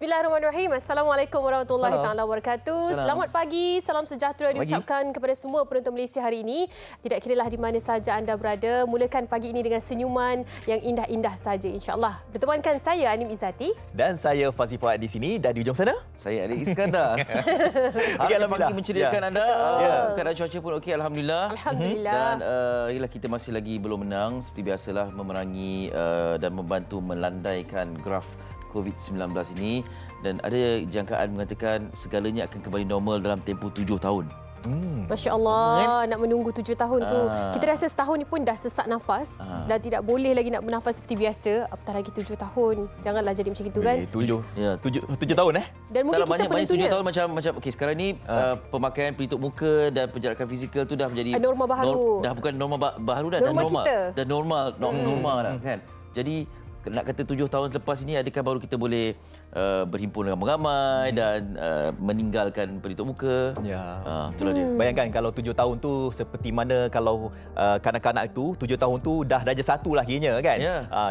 Bismillahirrahmanirrahim. Assalamualaikum warahmatullahi wabarakatuh. Selamat pagi, salam sejahtera diucapkan kepada semua penonton Malaysia hari ini. Tidak kiralah di mana saja anda berada, mulakan pagi ini dengan senyuman yang indah-indah saja insya-Allah. Bertemankan saya Anim Izzati dan saya Fazli Fuad di sini, dan di ujung sana saya Adik Iskandar. Hari pagi menceriakan anda. Keadaan cuaca pun okey, alhamdulillah. Alhamdulillah. Dan kita masih lagi belum menang, seperti biasalah memerangi dan membantu melandaikan graf COVID-19 ini, dan ada jangkaan mengatakan segalanya akan kembali normal dalam tempoh 7 tahun. Masya Allah, nak menunggu 7 tahun tu. Kita rasa setahun ni pun dah sesak nafas dan tidak boleh lagi nak bernafas seperti biasa. Apatah lagi 7 tahun. Janganlah jadi macam itu kan. 7 tahun Dan mungkin kita penentunya 7 tahun macam okey, sekarang ni pemakaian pelitup muka dan penjarakan fizikal tu dah menjadi norma baru. Dah bukan norma baru dah, norma normal. kita. Dah normal dah kan. Jadi nak kata 7 tahun lepas ini, adakah baru kita boleh berhimpun ramai-ramai dan meninggalkan pelitup muka? Itulah dia. Bayangkan kalau 7 tahun tu seperti mana kalau kanak-kanak itu 7 tahun tu dah darjah 1 lah kiranya kan.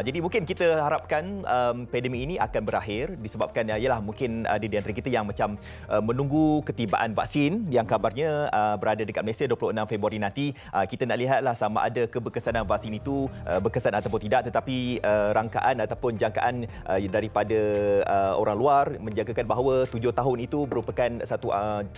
Jadi mungkin kita harapkan pandemik ini akan berakhir disebabkan ialah mungkin ada di antara kita yang macam menunggu ketibaan vaksin yang kabarnya berada dekat Malaysia 26 Februari nanti. Kita nak lihatlah sama ada keberkesanan vaksin itu berkesan ataupun tidak, tetapi rangkaan ataupun jangkaan daripada orang luar menjangkakan bahawa 7 tahun itu merupakan satu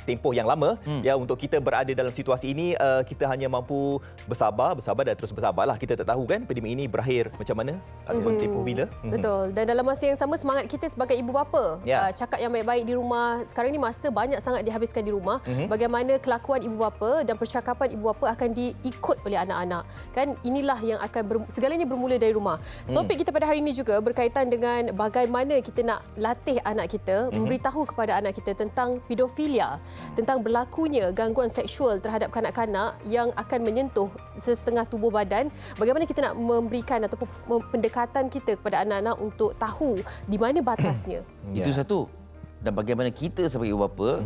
tempoh yang lama ya untuk kita berada dalam situasi ini. Kita hanya mampu bersabar dan terus bersabarlah. Kita tak tahu kan pandemik ini berakhir macam mana ataupun tempoh bila. Betul. Dan dalam masa yang sama, semangat kita sebagai ibu bapa cakap yang baik-baik di rumah. Sekarang ni masa banyak sangat dihabiskan di rumah. Bagaimana kelakuan ibu bapa dan percakapan ibu bapa akan diikut oleh anak-anak. Kan inilah yang akan segalanya bermula dari rumah. Topik kita pada hari ini juga berkaitan dengan bagaimana kita nak latih anak kita, memberitahu kepada anak kita tentang pedofilia, tentang berlakunya gangguan seksual terhadap kanak-kanak yang akan menyentuh sesetengah tubuh badan. Bagaimana kita nak memberikan ataupun pendekatan kita kepada anak-anak untuk tahu di mana batasnya. Itu satu. Dan bagaimana kita sebagai ibu bapa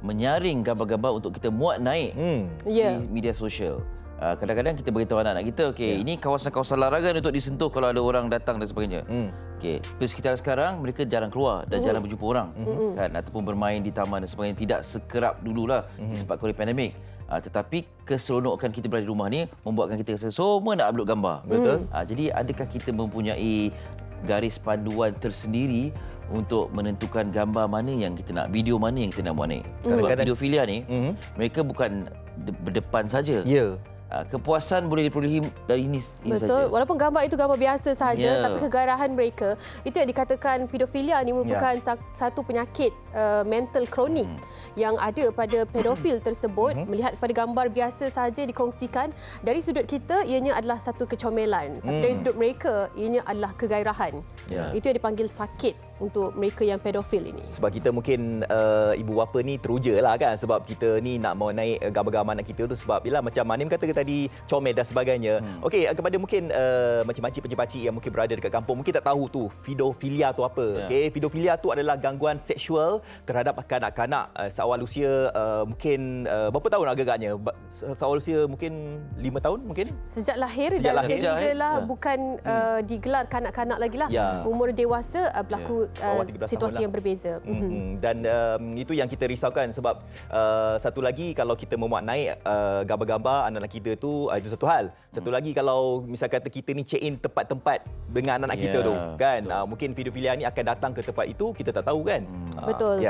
menyaring gambar-gambar untuk kita muat naik di media sosial. Kadang-kadang kita beritahu anak-anak kita, ini kawasan-kawasan larangan untuk disentuh kalau ada orang datang dan sebagainya. Di sekitar sekarang mereka jarang keluar dan jarang berjumpa orang kan, ataupun bermain di taman dan sebagainya, tidak sekerap dululah disebabkan oleh pandemik. Tetapi keseronokan kita berada di rumah ni membuatkan kita rasa semua nak upload gambar. Betul. Jadi adakah kita mempunyai garis panduan tersendiri untuk menentukan gambar mana yang kita nak, video mana yang kita nak buat naik? Sebab pedofilia ni mereka bukan berdepan saja. Kepuasan boleh diperolehi dari ini Betul. saja. Walaupun gambar itu gambar biasa saja, tapi kegarahan mereka, itu yang dikatakan pedofilia ni merupakan satu penyakit mental kronik yang ada pada pedofil tersebut. Melihat pada gambar biasa saja dikongsikan, dari sudut kita ianya adalah satu kecomelan, tapi dari sudut mereka ianya adalah kegairahan. Itu yang dipanggil sakit untuk mereka yang pedofil ini. Sebab kita mungkin ibu bapa ni teruja lah kan, sebab kita ni nak mau naik gambar-gambar anak kita tu sebab yalah macam Manim kata tadi, comel dan sebagainya. Okey, kepada mungkin makcik-makcik, pakcik-pakcik yang mungkin berada dekat kampung, mungkin tak tahu tu pedofilia tu apa. Okey, pedofilia tu adalah gangguan seksual terhadap kanak-kanak seawal usia mungkin berapa tahun agaknya? Seawal usia mungkin 5 tahun mungkin? Sejak lahir dan sehinggalah bukan digelar kanak-kanak lagi lah. Umur dewasa berlaku situasi yang berbeza. Dan itu yang kita risaukan sebab satu lagi kalau kita memuat naik gambar-gambar anak-anak kita tu, itu satu hal. Satu lagi kalau misal kata kita ni check in tempat-tempat dengan anak-anak kita tu kan, mungkin pedofilia ni akan datang ke tempat itu, kita tak tahu kan. Betul.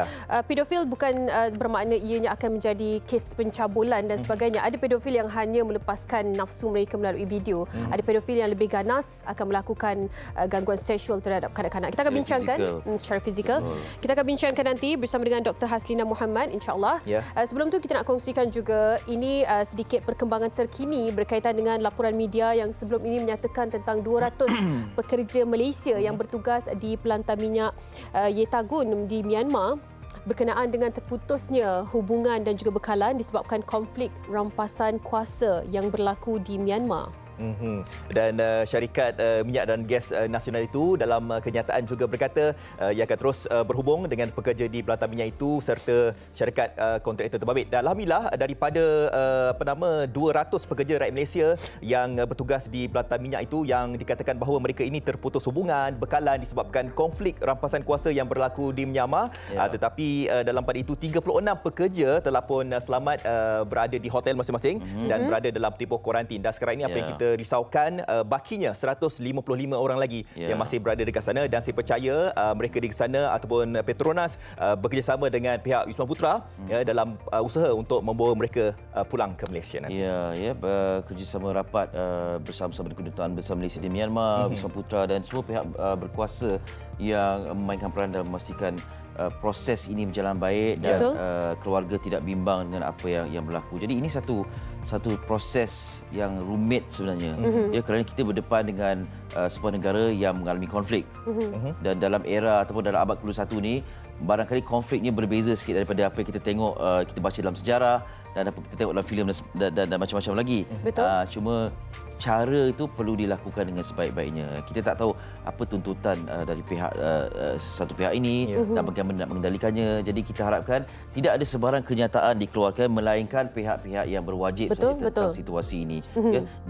Pedofil bukan bermakna ianya akan menjadi kes pencabulan dan sebagainya. Ada pedofil yang hanya melepaskan nafsu mereka melalui video. Ada pedofil yang lebih ganas akan melakukan gangguan seksual terhadap kanak-kanak. Kita akan bincangkan secara fizikal. Kita akan bincangkan nanti bersama dengan Dr. Haslina Muhammad, insya-Allah. Sebelum tu kita nak kongsikan juga ini sedikit perkembangan terkini berkaitan dengan laporan media yang sebelum ini menyatakan tentang 200 pekerja Malaysia yang bertugas di pelantar minyak Yetagun di Myanmar berkenaan dengan terputusnya hubungan dan juga bekalan disebabkan konflik rampasan kuasa yang berlaku di Myanmar. Dan syarikat minyak dan gas nasional itu dalam kenyataan juga berkata ia akan terus berhubung dengan pekerja di pelantang minyak itu serta syarikat kontraktor terbabit. Dan alhamdulillah daripada 200 pekerja rakyat Malaysia yang bertugas di pelantang minyak itu yang dikatakan bahawa mereka ini terputus hubungan bekalan disebabkan konflik rampasan kuasa yang berlaku di Myanmar. Tetapi dalam pada itu 36 pekerja telah pun selamat berada di hotel masing-masing dan berada dalam tempoh kuarantin. Dan sekarang ini apa yang kita risaukan, bakinya 155 orang lagi yang masih berada dekat sana, dan saya percaya mereka di sana ataupun Petronas bekerjasama dengan pihak Wisma Putra dalam usaha untuk membawa mereka pulang ke Malaysia nanti. Kerjasama rapat bersama-sama dengan Kedutaan Besar Malaysia di Myanmar, Wisma Putra dan semua pihak berkuasa yang memainkan peran dalam memastikan proses ini berjalan baik dan keluarga tidak bimbang dengan apa yang berlaku. Jadi ini satu proses yang rumit sebenarnya. Kerana kita berdepan dengan sebuah negara yang mengalami konflik. Dan dalam era ataupun dalam abad ke-21 ni, barangkali konfliknya berbeza sikit daripada apa yang kita tengok, kita baca dalam sejarah dan apa kita tengok dalam filem dan macam-macam lagi. Cuma cara itu perlu dilakukan dengan sebaik-baiknya. Kita tak tahu apa tuntutan dari pihak satu pihak ini dan bagaimana nak mengendalikannya. Jadi kita harapkan tidak ada sebarang kenyataan dikeluarkan melainkan pihak-pihak yang berwajib saja tentang situasi ini.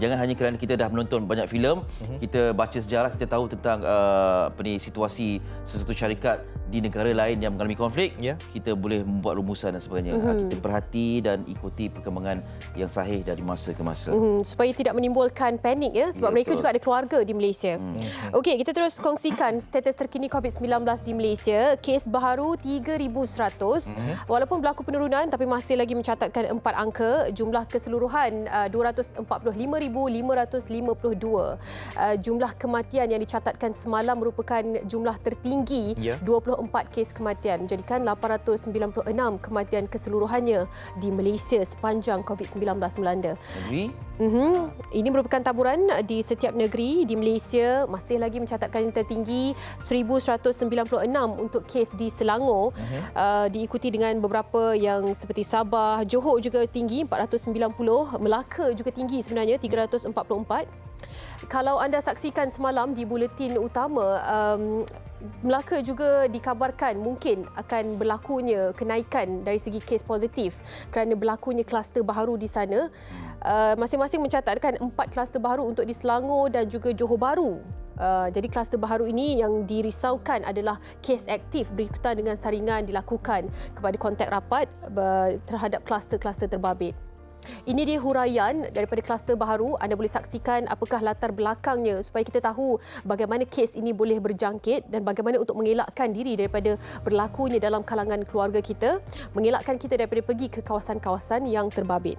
Jangan hanya kerana kita dah menonton banyak filem, kita baca sejarah, kita tahu tentang situasi sesuatu syarikat di negara lain yang mengalami konflik, kita boleh membuat rumusan dan sebagainya. Kita perhati dan ikuti perkembangan yang sahih dari masa ke masa. Supaya tidak menimbulkan panik sebab mereka juga ada keluarga di Malaysia. Okey, kita terus kongsikan status terkini COVID-19 di Malaysia. Kes baharu 3,100. Walaupun berlaku penurunan tapi masih lagi mencatatkan 4 angka. Jumlah keseluruhan 245,552. Jumlah kematian yang dicatatkan semalam merupakan jumlah tertinggi, 24 kes kematian, menjadikan 896 kematian keseluruhannya di Malaysia sepanjang COVID-19 melanda. Ini merupakan taburan di setiap negeri. Di Malaysia masih lagi mencatatkan yang tertinggi 1,196 untuk kes di Selangor, diikuti dengan beberapa yang seperti Sabah, Johor juga tinggi 490, Melaka juga tinggi sebenarnya 344. Kalau anda saksikan semalam di buletin utama, Melaka juga dikabarkan mungkin akan berlakunya kenaikan dari segi kes positif kerana berlakunya kluster baharu di sana. Masing-masing mencatatkan 4 kluster baharu untuk di Selangor dan juga Johor Bahru. Jadi kluster baharu ini yang dirisaukan adalah kes aktif berikutan dengan saringan dilakukan kepada kontak rapat terhadap kluster-kluster terbabit. Ini dia huraian daripada kluster baharu. Anda boleh saksikan apakah latar belakangnya supaya kita tahu bagaimana kes ini boleh berjangkit dan bagaimana untuk mengelakkan diri daripada berlakunya dalam kalangan keluarga kita, mengelakkan kita daripada pergi ke kawasan-kawasan yang terbabit.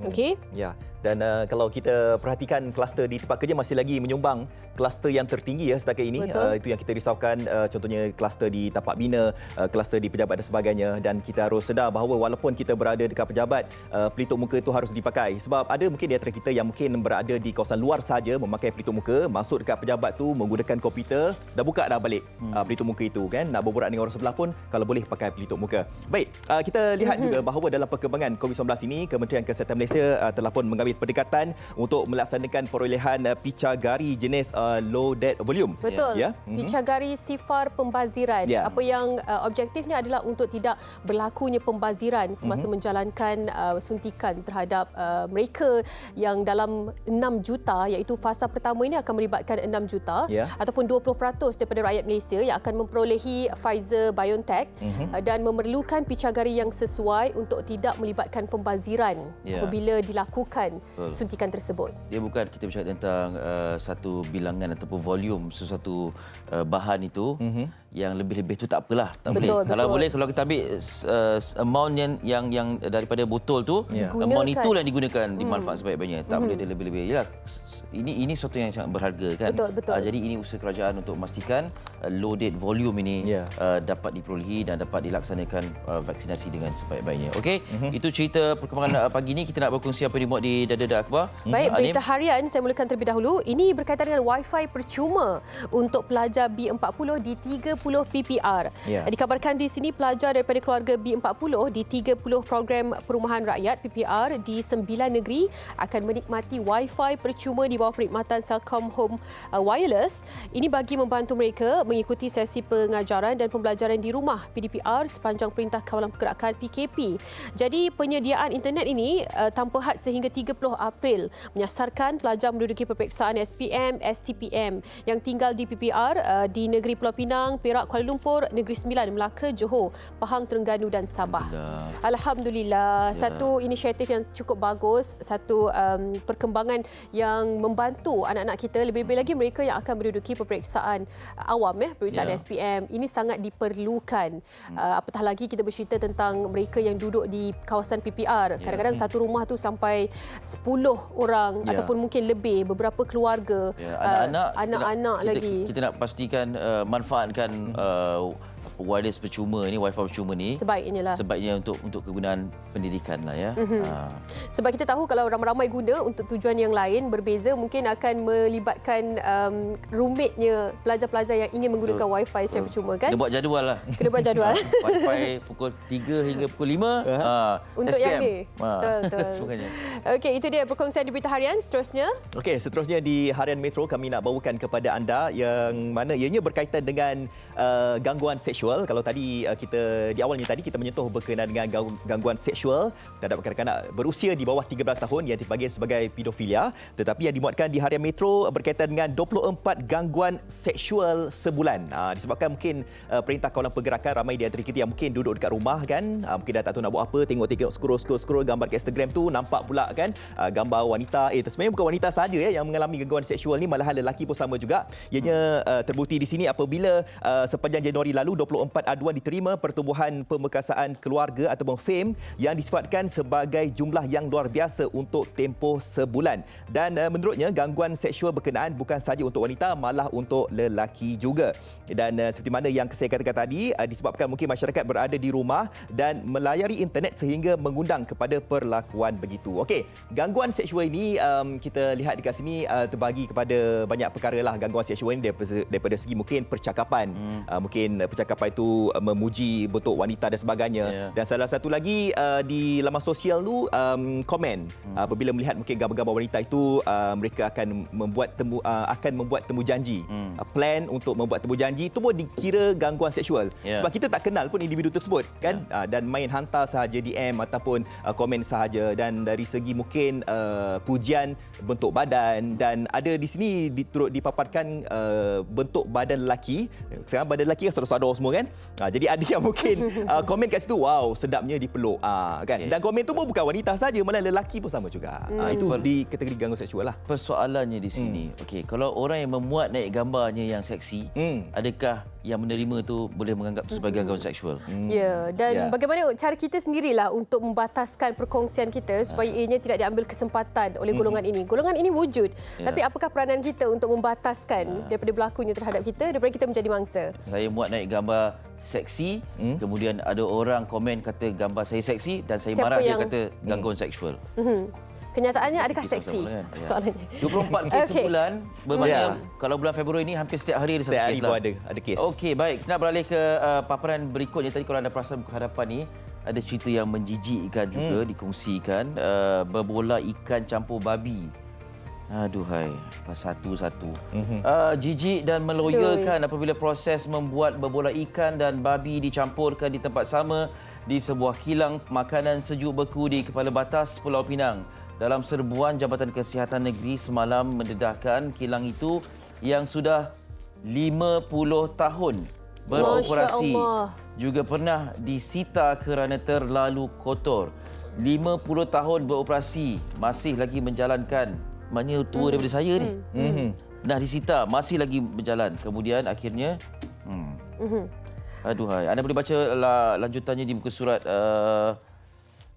Okey? Ya. Dan kalau kita perhatikan kluster di tempat kerja masih lagi menyumbang kluster yang tertinggi setakat ini. Itu yang kita risaukan, contohnya kluster di tapak bina, kluster di pejabat dan sebagainya. Dan kita harus sedar bahawa walaupun kita berada dekat pejabat, pelitup muka itu harus dipakai. Sebab ada mungkin di antara kita yang mungkin berada di kawasan luar sahaja memakai pelitup muka, masuk dekat pejabat tu menggunakan komputer, dah buka dah balik pelitup muka itu kan. Nak berborak dengan orang sebelah pun kalau boleh pakai pelitup muka. Baik, kita lihat juga bahawa dalam perkembangan COVID-19 ini, Kementerian Kesihatan Malaysia telah pun mengambil pendekatan untuk melaksanakan perolehan picagari jenis low death volume. Betul. Picagari sifar pembaziran. Apa yang objektifnya adalah untuk tidak berlakunya pembaziran semasa menjalankan suntikan terhadap mereka yang dalam 6 juta, iaitu fasa pertama ini akan melibatkan 6 juta ataupun 20% daripada rakyat Malaysia yang akan memperolehi Pfizer-BioNTech dan memerlukan picagari yang sesuai untuk tidak melibatkan pembaziran apabila dilakukan suntikan tersebut. Dia bukan kita bercakap tentang satu bilangan ataupun volume sesuatu bahan itu, yang lebih-lebih tu tak apalah, tak boleh. Kalau boleh, kalau kita ambil amount yang daripada botol tu, amount itu yang digunakan dimanfaat sebaik-baiknya. Tak boleh dia lebih-lebih. Yalah, ini sesuatu yang sangat berharga kan. Jadi ini usaha kerajaan untuk memastikan loaded volume ini dapat diperolehi dan dapat dilaksanakan vaksinasi dengan sebaik-baiknya. Okey, itu cerita perkembangan pagi ini. Kita nak berkongsi apa yang dimuat di Dada Akhbar. Baik, berita harian saya mulakan terlebih dahulu. Ini berkaitan dengan Wi-Fi percuma untuk pelajar B40 di 3 PPR. Dikabarkan di sini pelajar daripada keluarga B40 di 30 program perumahan rakyat PPR di 9 negeri akan menikmati Wi-Fi percuma di bawah perkhidmatan Celcom Home Wireless. Ini bagi membantu mereka mengikuti sesi pengajaran dan pembelajaran di rumah PDPR sepanjang Perintah Kawalan Pergerakan PKP. Jadi penyediaan internet ini tanpa had sehingga 30 April menyasarkan pelajar menduduki peperiksaan SPM, STPM yang tinggal di PPR di negeri Pulau Pinang, Perak, Kuala Lumpur, Negeri Sembilan, Melaka, Johor, Pahang, Terengganu dan Sabah. Alhamdulillah, satu inisiatif yang cukup bagus, satu perkembangan yang membantu anak-anak kita, lebih-lebih lagi mereka yang akan menduduki peperiksaan awam, peperiksaan SPM. Ini sangat diperlukan. Apatah lagi kita bercerita tentang mereka yang duduk di kawasan PPR. Kadang-kadang satu rumah tu sampai 10 orang ataupun mungkin lebih, beberapa keluarga, anak-anak lagi. Kita nak pastikan manfaatkan wireless percuma ni, Wi-Fi percuma ni sebaiknya untuk kegunaan pendidikan lah ya. Sebab kita tahu kalau ramai-ramai guna untuk tujuan yang lain berbeza, mungkin akan melibatkan rumitnya pelajar-pelajar yang ingin menggunakan Wi-Fi secara percuma kan. Kena buat jadual lah. Kena buat jadual. Wi-Fi pukul 3 hingga pukul 5 untuk SPM. yang ni. Betul. Okey, itu dia perkongsian di Berita Harian. Seterusnya. Okey, seterusnya di Harian Metro kami nak bawakan kepada anda yang mana ianya berkaitan dengan gangguan seksual. Kalau tadi kita di awalnya tadi kita menyentuh berkenaan dengan gangguan seksual terhadap kanak-kanak berusia di bawah 13 tahun yang dipanggil sebagai pedofilia, tetapi yang dimuatkan di Harian Metro berkaitan dengan 24 gangguan seksual sebulan. Disebabkan mungkin Perintah Kawalan Pergerakan, ramai di antara kita yang mungkin duduk dekat rumah kan, mungkin dah tak tahu nak buat apa, tengok scroll gambar kat Instagram tu, nampak pula kan gambar wanita. Sebenarnya bukan wanita saja yang mengalami gangguan seksual ni, malahan lelaki pun sama juga. Ianya terbukti di sini apabila sepanjang Januari lalu 24 aduan diterima Pertubuhan Pemekasaan Keluarga ataupun FAME yang disifatkan sebagai jumlah yang luar biasa untuk tempoh sebulan. Dan menurutnya gangguan seksual berkenaan bukan sahaja untuk wanita, malah untuk lelaki juga. Dan seperti mana yang saya katakan tadi, disebabkan mungkin masyarakat berada di rumah dan melayari internet sehingga mengundang kepada perlakuan begitu. Okey, gangguan seksual ini kita lihat dekat sini terbagi kepada banyak perkara lah. Gangguan seksual ini daripada segi mungkin percakapan. Mungkin percakapan itu memuji bentuk wanita dan sebagainya. Dan salah satu lagi di laman sosial tu komen. Apabila melihat mungkin gambar-gambar wanita itu, mereka akan membuat temu janji. Plan untuk membuat temu janji itu pun dikira gangguan seksual. Sebab kita tak kenal pun individu tersebut kan. Dan main hantar sahaja DM ataupun komen sahaja. Dan dari segi mungkin pujian bentuk badan, dan ada di sini turut dipaparkan bentuk badan lelaki. Sekarang badan lelaki kan sadar-sadar semua kan. Jadi ada yang mungkin komen kat situ, wow sedapnya dipeluk kan. Dan komen tu pun bukan wanita saja, malah lelaki pun sama juga. Itu di kategori gangguan seksual lah. Persoalannya di sini, okey, kalau orang yang memuat naik gambarnya yang seksi, adakah yang menerima tu boleh menganggap tu sebagai gangguan seksual? Ya, dan bagaimana cara kita sendirilah untuk membataskan perkongsian kita supaya ianya tidak diambil kesempatan oleh golongan ini. Golongan ini wujud, tapi apakah peranan kita untuk membataskan daripada berlakunya terhadap kita, daripada kita menjadi mangsa? Saya muat naik gambar seksi, kemudian ada orang komen kata gambar saya seksi dan saya marah dia kata gangguan seksual. Kenyataannya adakah seksi? Soalannya. 24 kes sebulan, bermakna kalau bulan Februari ini hampir setiap hari ada satu kes lah. Ada kes. Okey, baik. Kita nak beralih ke paparan berikutnya. Tadi kalau anda perasan hadapan ni, ada cerita yang menjijikkan juga dikongsikan. Berbola ikan campur babi. Aduhai, satu-satu. Jijik dan meloyakan apabila proses membuat berbola ikan dan babi dicampurkan di tempat sama di sebuah kilang makanan sejuk beku di Kepala Batas, Pulau Pinang. Dalam serbuan Jabatan Kesihatan Negeri semalam mendedahkan kilang itu yang sudah 50 tahun beroperasi juga pernah disita kerana terlalu kotor. 50 tahun beroperasi, masih lagi menjalankan. Maknanya tua daripada saya ni. Dah disita, masih lagi berjalan. Kemudian akhirnya aduhai, anda boleh baca lanjutannya di muka surat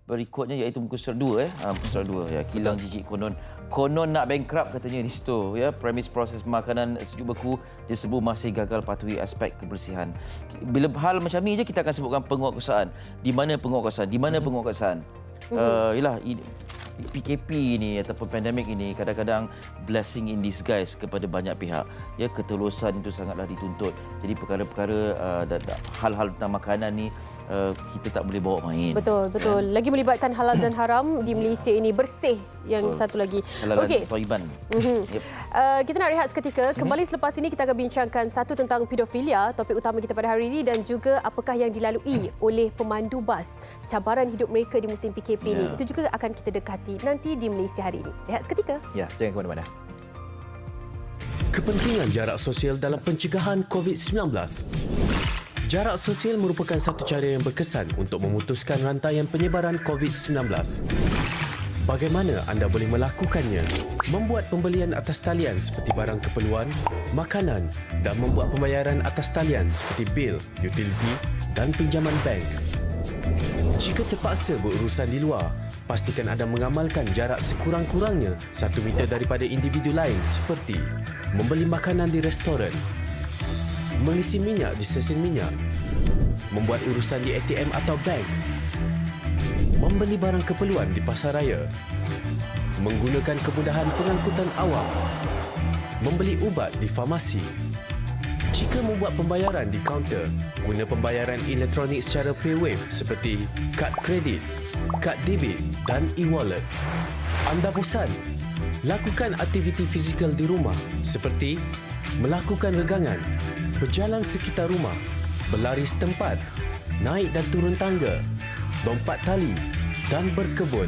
berikutnya, iaitu muka surat 2 muka surat 2 ya. Kilang jijik konon nak bankrupt katanya di situ ya. Premis proses makanan sejuk beku disebut masih gagal patuhi aspek kebersihan. Bila hal macam ni je kita akan sebutkan penguatkuasaan. Di mana penguatkuasaan? Di mana penguatkuasaan? Yalah PKP ni ataupun pandemik ini kadang-kadang blessing in disguise kepada banyak pihak. Ya, ketulusan itu sangatlah dituntut. Jadi perkara-perkara hal-hal tentang makanan ni kita tak boleh bawa main. Betul. Lagi melibatkan halal dan haram di Malaysia ini, bersih yang satu lagi. Halal dan thayyiban. Yep. Kita nak rehat seketika. Kembali selepas ini kita akan bincangkan satu tentang pedofilia, topik utama kita pada hari ini, dan juga apakah yang dilalui oleh pemandu bas, cabaran hidup mereka di musim PKP ini. Itu juga akan kita dekati nanti di Malaysia hari ini. Rehat seketika. Ya, jangan ke mana-mana. Kepentingan jarak sosial dalam pencegahan COVID-19. Jarak sosial merupakan satu cara yang berkesan untuk memutuskan rantaian penyebaran COVID-19. Bagaimana anda boleh melakukannya? Membuat pembelian atas talian seperti barang keperluan, makanan dan membuat pembayaran atas talian seperti bil, utility dan pinjaman bank. Jika terpaksa berurusan di luar, pastikan anda mengamalkan jarak sekurang-kurangnya 1 meter daripada individu lain seperti membeli makanan di restoran, mengisi minyak di stesen minyak, membuat urusan di ATM atau bank, membeli barang keperluan di pasaraya, menggunakan kemudahan pengangkutan awam, membeli ubat di farmasi. Jika membuat pembayaran di kaunter, guna pembayaran elektronik secara PayWave seperti kad kredit, kad debit dan e-wallet. Anda bosan? Lakukan aktiviti fizikal di rumah seperti melakukan regangan, berjalan sekitar rumah, berlari setempat, naik dan turun tangga, lompat tali dan berkebun.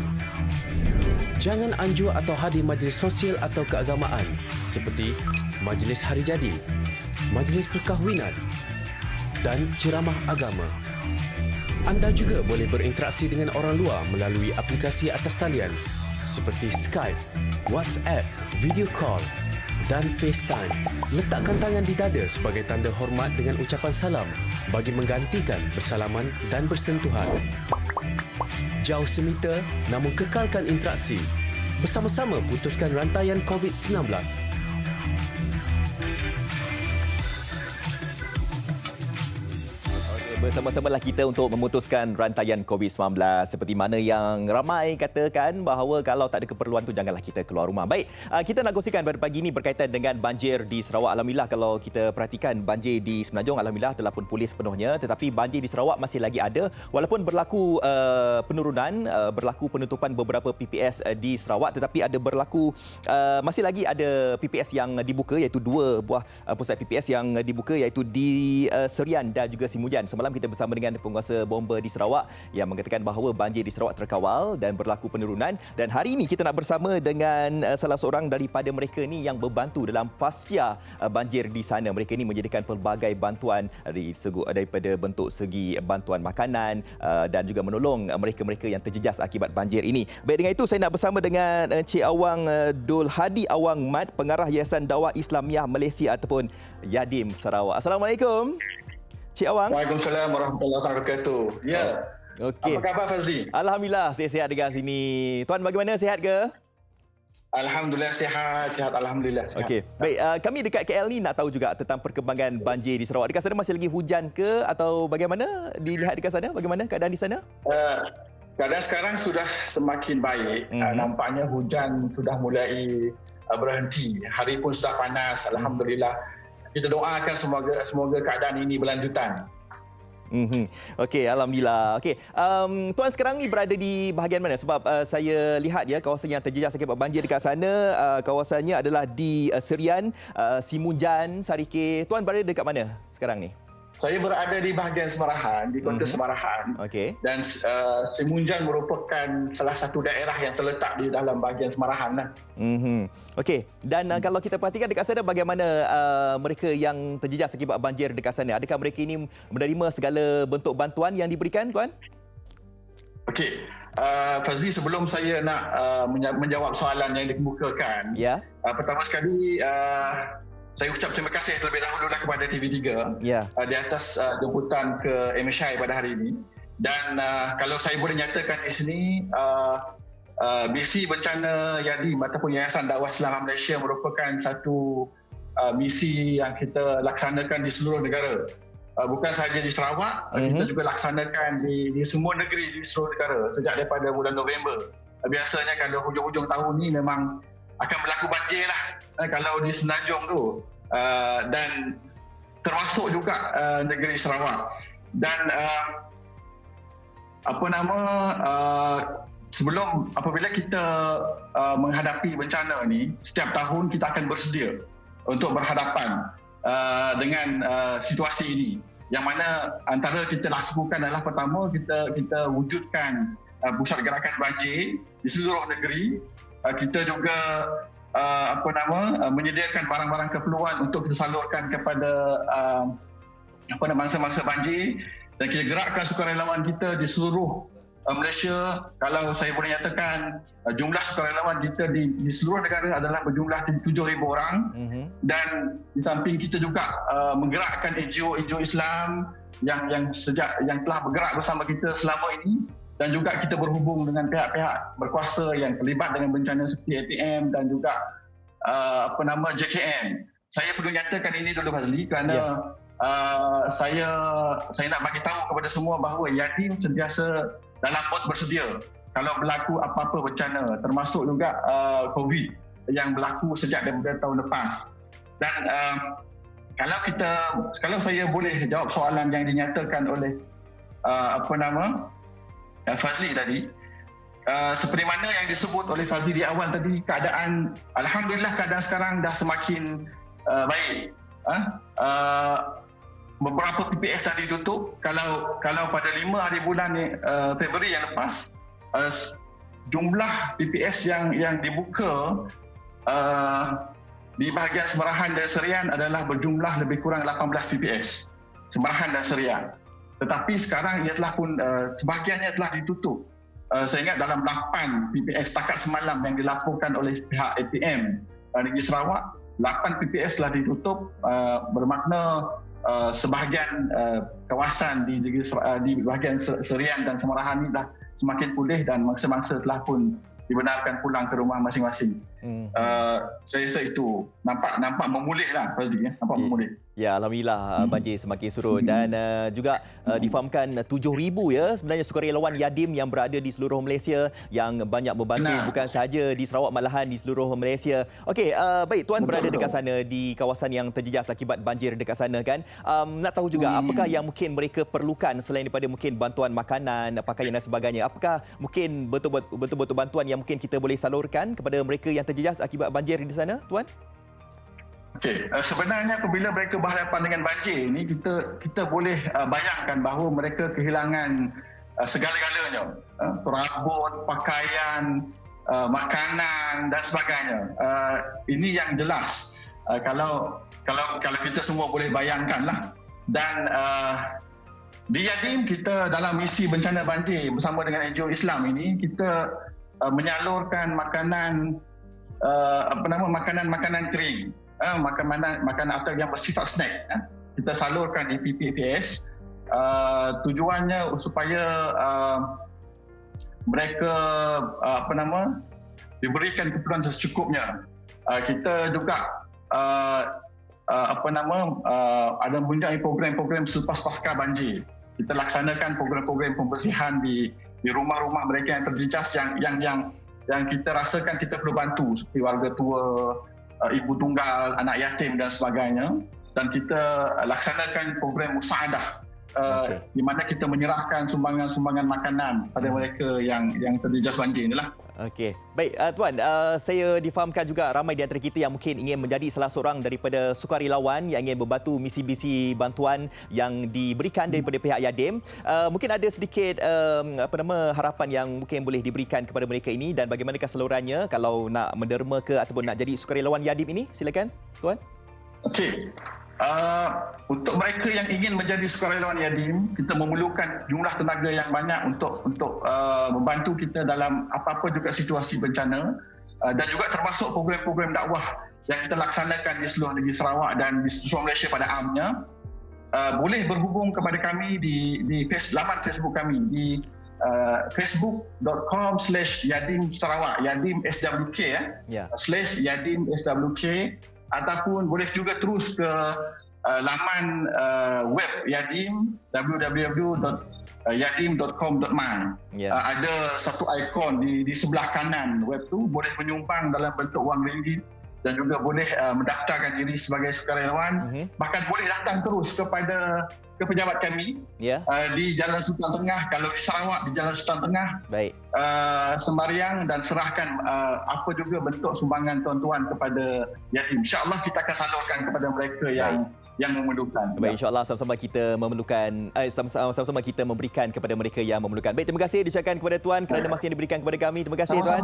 Jangan anjur atau hadir majlis sosial atau keagamaan seperti majlis hari jadi, majlis perkahwinan dan ceramah agama. Anda juga boleh berinteraksi dengan orang luar melalui aplikasi atas talian seperti Skype, WhatsApp, video call dan FaceTime. Letakkan tangan di dada sebagai tanda hormat dengan ucapan salam bagi menggantikan bersalaman dan bersentuhan. Jauh semeter namun kekalkan interaksi. Bersama-sama putuskan rantaian COVID-19. Bersama-samalah kita untuk memutuskan rantaian COVID-19. Seperti mana yang ramai katakan bahawa kalau tak ada keperluan tu janganlah kita keluar rumah. Baik, kita nak kongsikan pada pagi ini berkaitan dengan banjir di Sarawak. Alhamdulillah kalau kita perhatikan banjir di Semenanjung, alhamdulillah telah pun pulih sepenuhnya. Tetapi banjir di Sarawak masih lagi ada. Walaupun berlaku penurunan, berlaku penutupan beberapa PPS di Sarawak, tetapi ada berlaku masih lagi ada PPS yang dibuka, iaitu 2 buah pusat PPS yang dibuka, iaitu di Serian dan juga Simujan. Semalam kita bersama dengan penguasa bomba di Sarawak yang mengatakan bahawa banjir di Sarawak terkawal dan berlaku penurunan. Dan hari ini kita nak bersama dengan salah seorang daripada mereka ni yang berbantu dalam pasca banjir di sana. Mereka ni menjadikan pelbagai bantuan daripada bentuk segi bantuan makanan dan juga menolong mereka-mereka yang terjejas akibat banjir ini. Baik, dengan itu saya nak bersama dengan Cik Awang Dul Hadi Awang Mat, Pengarah Yayasan Dakwah Islamiah Malaysia ataupun Yadim Sarawak. Assalamualaikum, Cik Awang. Waalaikumsalam warahmatullahi wabarakatuh. Ya. Okey. Apa khabar Fazli? Alhamdulillah, sihat-sihat dekat sini. Tuan bagaimana, sihat ke? Alhamdulillah sihat. Alhamdulillah sihat. Okey. Baik, kami dekat KL ni nak tahu juga tentang perkembangan banjir di Sarawak. Dekat sana masih lagi hujan ke atau bagaimana dilihat dekat sana? Bagaimana keadaan di sana? Keadaan sekarang sudah semakin baik. Nampaknya hujan sudah mulai berhenti. Hari pun sudah panas. Alhamdulillah. Kita doakan semoga keadaan ini berlanjutan. Okey, alhamdulillah. Okey, tuan sekarang ni berada di bahagian mana? Sebab saya lihat ya kawasan yang terjejas akibat banjir dekat sana, kawasannya adalah di Serian, Simunjan, Sarikeh. Tuan berada dekat mana sekarang ni? Saya berada di bahagian Semarahan, di Kota Semarahan. Okey. Dan Simunjan merupakan salah satu daerah yang terletak di dalam bahagian Semarahan lah. Okey, dan kalau kita perhatikan dekat sana bagaimana mereka yang terjejas akibat banjir dekat sana, adakah mereka ini menerima segala bentuk bantuan yang diberikan, tuan? Okey. Fazli, sebelum saya nak menjawab soalan yang dikemukakan, pertama sekali saya ucap terima kasih terlebih dahululah kepada TV3 di atas jemputan ke MSI pada hari ini. Dan kalau saya boleh nyatakan di sini, misi bencana Yadim ataupun Yayasan Dakwah Islamiah Malaysia merupakan satu misi yang kita laksanakan di seluruh negara. Bukan sahaja di Sarawak, kita juga laksanakan di semua negeri di seluruh negara sejak daripada bulan November biasanya kalau hujung-hujung tahun ni memang akan berlaku banjir lah kalau di Semenanjung tu, dan termasuk juga negeri Sarawak. Dan sebelum apabila kita menghadapi bencana ni, setiap tahun kita akan bersedia untuk berhadapan dengan situasi ini, yang mana antara kita lakukan adalah pertama kita wujudkan pusat gerakan banjir di seluruh negeri. Kita juga menyediakan barang-barang keperluan untuk kita salurkan kepada mangsa-mangsa banjir, dan kita gerakkan sukarelawan kita di seluruh Malaysia. Kalau saya boleh nyatakan, jumlah sukarelawan kita di seluruh negara adalah berjumlah 7,000 orang. Dan di samping kita juga menggerakkan NGO Islam yang telah bergerak bersama kita selama ini, dan juga kita berhubung dengan pihak-pihak berkuasa yang terlibat dengan bencana seperti APM dan juga JKN. Saya perlu nyatakan ini dulu, Fazli, kerana saya nak bagi tahu kepada semua bahawa Yadim sentiasa dalam mod bersedia kalau berlaku apa-apa bencana, termasuk juga COVID yang berlaku sejak daripada tahun lepas. Dan kalau saya boleh jawab soalan yang dinyatakan oleh Fazli tadi, seperti mana yang disebut oleh Fazli di awal tadi, alhamdulillah keadaan sekarang dah semakin baik. Beberapa PPS dah ditutup. Kalau pada 5 hari bulan Februari yang lepas, jumlah PPS yang dibuka di bahagian Semerahan dan Serian adalah berjumlah lebih kurang 18 PPS Semerahan dan Serian. Tetapi sekarang sebahagiannya telah ditutup. Saya ingat dalam 8 PPS setakat semalam yang dilaporkan oleh pihak APM negeri Sarawak, 8 PPS telah ditutup, bermakna sebahagian kawasan di bahagian Serian dan Semerahan ini dah semakin pulih dan mangsa-mangsa telah pun dibenarkan pulang ke rumah masing-masing. Saya rasa itu nampak memulih lah, Fazli, nampak memulih. Ya, alhamdulillah banjir semakin surut, dan juga difahamkan 7,000 ya sebenarnya sukarelawan Yadim yang berada di seluruh Malaysia yang banyak membantu, bukan sahaja di Sarawak malahan di seluruh Malaysia. Okey, baik, Tuan berada dekat sana di kawasan yang terjejas akibat banjir dekat sana kan. Nak tahu juga apakah yang mungkin mereka perlukan selain daripada mungkin bantuan makanan, pakaian dan sebagainya. Apakah mungkin betul-betul bantuan yang mungkin kita boleh salurkan kepada mereka yang terjejas akibat banjir di sana, Tuan? Okey, sebenarnya apabila mereka berhadapan dengan banjir ini, kita boleh bayangkan bahawa mereka kehilangan segala-galanya, perabot, pakaian, makanan dan sebagainya. Ini yang jelas kalau kita semua boleh bayangkanlah. Dan di Yadim kita dalam misi bencana banjir bersama dengan NGO Islam ini, kita menyalurkan makanan makanan kering, makanan atau yang bersifat snack, kita salurkan di PPS. Tujuannya supaya mereka diberikan keperluan secukupnya. Kita juga ada mempunyai program-program selepas pasca banjir. Kita laksanakan program-program pembersihan di rumah-rumah mereka yang terjejas yang kita rasakan kita perlu bantu, seperti warga tua, ibu tunggal, anak yatim dan sebagainya. Dan kita laksanakan program musaadah, di mana kita menyerahkan sumbangan-sumbangan makanan pada mereka yang terjejas banjir inilah. Okey. Baik, Tuan, saya difahamkan juga ramai di antara kita yang mungkin ingin menjadi salah seorang daripada sukarelawan yang ingin membantu misi-misi bantuan yang diberikan daripada pihak Yadim. Mungkin ada sedikit harapan yang mungkin boleh diberikan kepada mereka ini, dan bagaimanakah salurannya kalau nak menderma ke ataupun nak jadi sukarelawan Yadim ini? Silakan, Tuan. Okey. Untuk mereka yang ingin menjadi sukarelawan Yadim, kita memerlukan jumlah tenaga yang banyak untuk membantu kita dalam apa-apa juga situasi bencana, dan juga termasuk program-program dakwah yang kita laksanakan di seluruh negeri Sarawak dan di seluruh Malaysia pada amnya. Boleh berhubung kepada kami di laman Facebook kami di facebook.com/Yadim Sarawak, Yadim SWK /Yadim SWK, ataupun boleh juga terus ke laman web Yadim, www.yadim.com yadim.com.my. Ada satu ikon di sebelah kanan web tu, boleh menyumbang dalam bentuk wang ringgit dan juga boleh mendaftarkan diri sebagai sukarelawan. Bahkan boleh datang terus ke pejabat kami di Jalan Sultan Tengah. Kalau di Sarawak, di Jalan Sultan Tengah, sembarang dan serahkan apa juga bentuk sumbangan tuan-tuan kepada yatim. InsyaAllah kita akan salurkan kepada mereka yang memerlukan. Baik, insya-Allah sama-sama kita memerlukan sama-sama kita memberikan kepada mereka yang memerlukan. Baik, terima kasih diucapkan kepada tuan kerana masa yang diberikan kepada kami. Terima kasih tuan.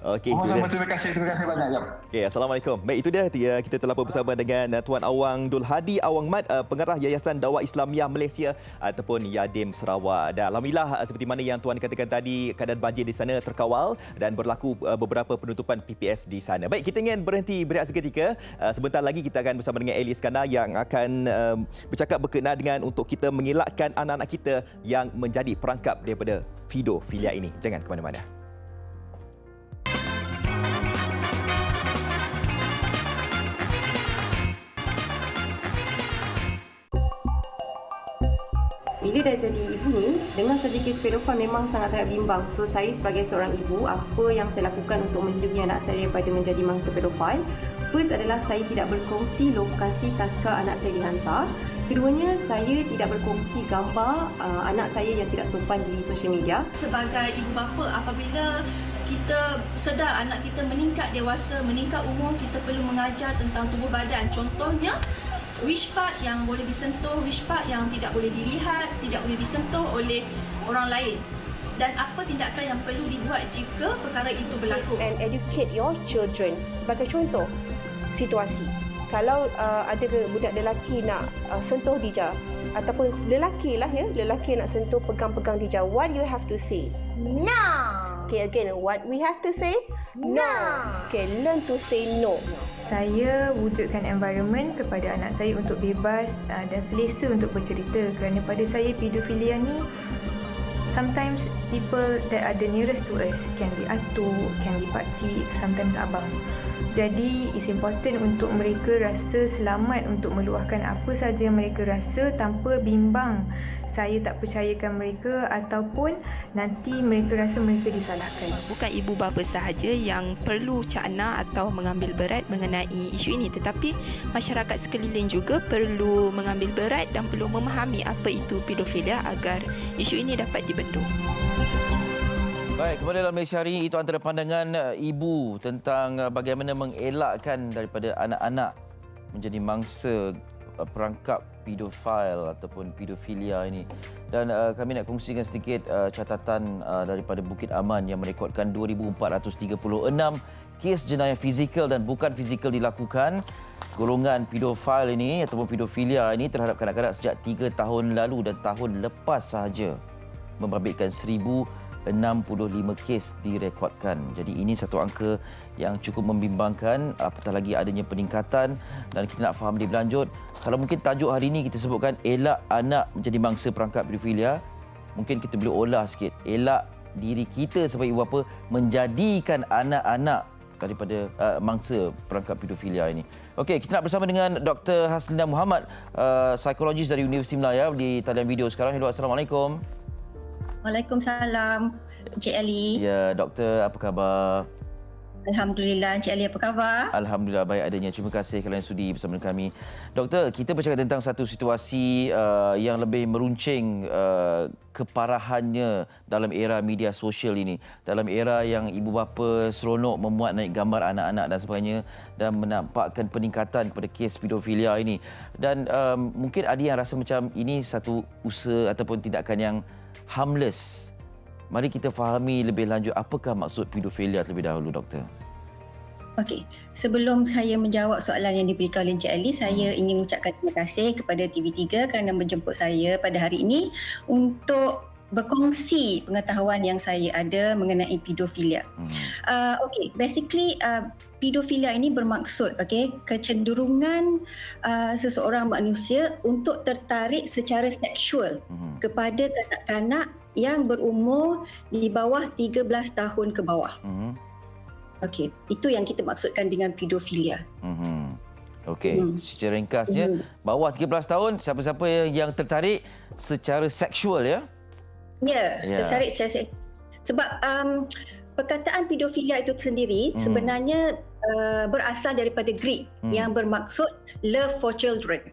Okey, sama-sama, terima kasih banyak ya. Okey, assalamualaikum. Baik, itu dia kita telah bersama dengan Tuan Awang Dul Hadi Awang Mat, pengarah Yayasan Dakwah Islamiah Malaysia ataupun Yadim Sarawak. Dan alhamdulillah seperti mana yang tuan katakan tadi, keadaan banjir di sana terkawal dan berlaku beberapa penutupan PPS di sana. Baik, kita ingin berhenti berehat seketika. Sebentar lagi kita akan bersama dengan Eli Iskandar yang akan bercakap berkenaan dengan untuk kita mengelakkan anak-anak kita yang menjadi perangkap daripada pedofilia ini. Jangan ke mana-mana. Bila dah jadi ibu ni, dengan saja kes pedofil memang sangat-sangat bimbang. So, saya sebagai seorang ibu, apa yang saya lakukan untuk melindungi anak saya daripada menjadi mangsa pedofil? First adalah saya tidak berkongsi lokasi taska anak saya dihantar. Keduanya, saya tidak berkongsi gambar anak saya yang tidak sopan di sosial media. Sebagai ibu bapa, apabila kita sedar anak kita meningkat dewasa, meningkat umur, kita perlu mengajar tentang tubuh badan. Contohnya, which part yang boleh disentuh, which part yang tidak boleh dilihat, tidak boleh disentuh oleh orang lain. Dan apa tindakan yang perlu dibuat jika perkara itu berlaku. And educate your children. Sebagai contoh, situasi. Kalau ada budak lelaki nak sentuh Dija, ataupun lelaki nak sentuh pegang-pegang Dija, what do you have to say? No. Okay, again, what we have to say? No. Okay, learn to say no. Saya wujudkan environment kepada anak saya untuk bebas dan selesa untuk bercerita, kerana pada saya pedofilia ni sometimes people that are the nearest to us can be atuk, can be pakcik, sometimes abang. Jadi it's important untuk mereka rasa selamat untuk meluahkan apa saja yang mereka rasa tanpa bimbang saya tak percayakan mereka ataupun nanti mereka rasa mereka disalahkan. Bukan ibu bapa sahaja yang perlu cakna atau mengambil berat mengenai isu ini, tetapi masyarakat sekeliling juga perlu mengambil berat dan perlu memahami apa itu pedofilia agar isu ini dapat dibendung. Baik, kembali dalam Malaysia hari ini, itu antara pandangan ibu tentang bagaimana mengelakkan daripada anak-anak menjadi mangsa perangkap pedofil ataupun pedofilia ini. Dan kami nak kongsikan sedikit catatan daripada Bukit Aman yang merekodkan 2,436 kes jenayah fizikal dan bukan fizikal dilakukan golongan pedofil ini ataupun pedofilia ini terhadap kanak-kanak sejak 3 tahun lalu dan tahun lepas sahaja, membabitkan 1,065 kes direkodkan. Jadi ini satu angka yang cukup membimbangkan, apatah lagi adanya peningkatan. Dan kita nak faham lebih berlanjut, kalau mungkin tajuk hari ini kita sebutkan elak anak menjadi mangsa perangkap pedofilia, mungkin kita boleh olah sikit, elak diri kita sebagai ibu bapa menjadikan anak-anak daripada mangsa perangkap pedofilia ini. Okey, kita nak bersama dengan Dr. Haslina Muhammad, psikologis dari Universiti Melaya di talian video sekarang. Hello, Assalamualaikum. Waalaikumsalam, Encik Ali. Ya, doktor, apa khabar? Alhamdulillah, Encik Ali apa khabar? Alhamdulillah baik adanya. Terima kasih kerana sudi bersama dengan kami. Doktor, kita bercakap tentang satu situasi yang lebih meruncing keparahannya dalam era media sosial ini. Dalam era yang ibu bapa seronok memuat naik gambar anak-anak dan sebagainya dan menampakkan peningkatan kepada kes pedofilia ini. Dan mungkin ada yang rasa macam ini satu usaha ataupun tindakan yang harmless. Mari kita fahami lebih lanjut apakah maksud pedofilia terlebih dahulu, doktor. Okey, sebelum saya menjawab soalan yang diberikan oleh Encik Ali, saya ingin mengucapkan terima kasih kepada TV3 kerana menjemput saya pada hari ini untuk berkongsi pengetahuan yang saya ada mengenai pedofilia. Okey, basically pedofilia ini bermaksud kecenderungan seseorang manusia untuk tertarik secara seksual kepada kanak-kanak yang berumur di bawah 13 tahun ke bawah. Okey, itu yang kita maksudkan dengan pedofilia. Okey, secara ringkasnya, bawah 13 tahun, siapa-siapa yang tertarik secara seksual, ya? Tertarik sebab perkataan pedofilia itu sendiri sebenarnya berasal daripada Greek yang bermaksud love for children.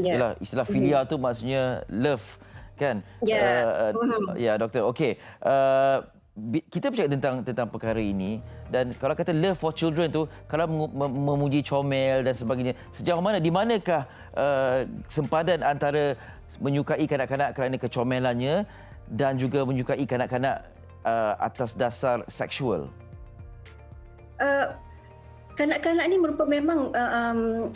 Yalah, istilah filia tu maksudnya love, kan? Doktor. Okey. Kita bercakap tentang perkara ini, dan kalau kata love for children tu, kalau memuji comel dan sebagainya, sejauh mana, di manakah sempadan antara menyukai kanak-kanak kerana kecomelannya dan juga menyukai kanak-kanak atas dasar seksual? Kanak-kanak ni merupakan memang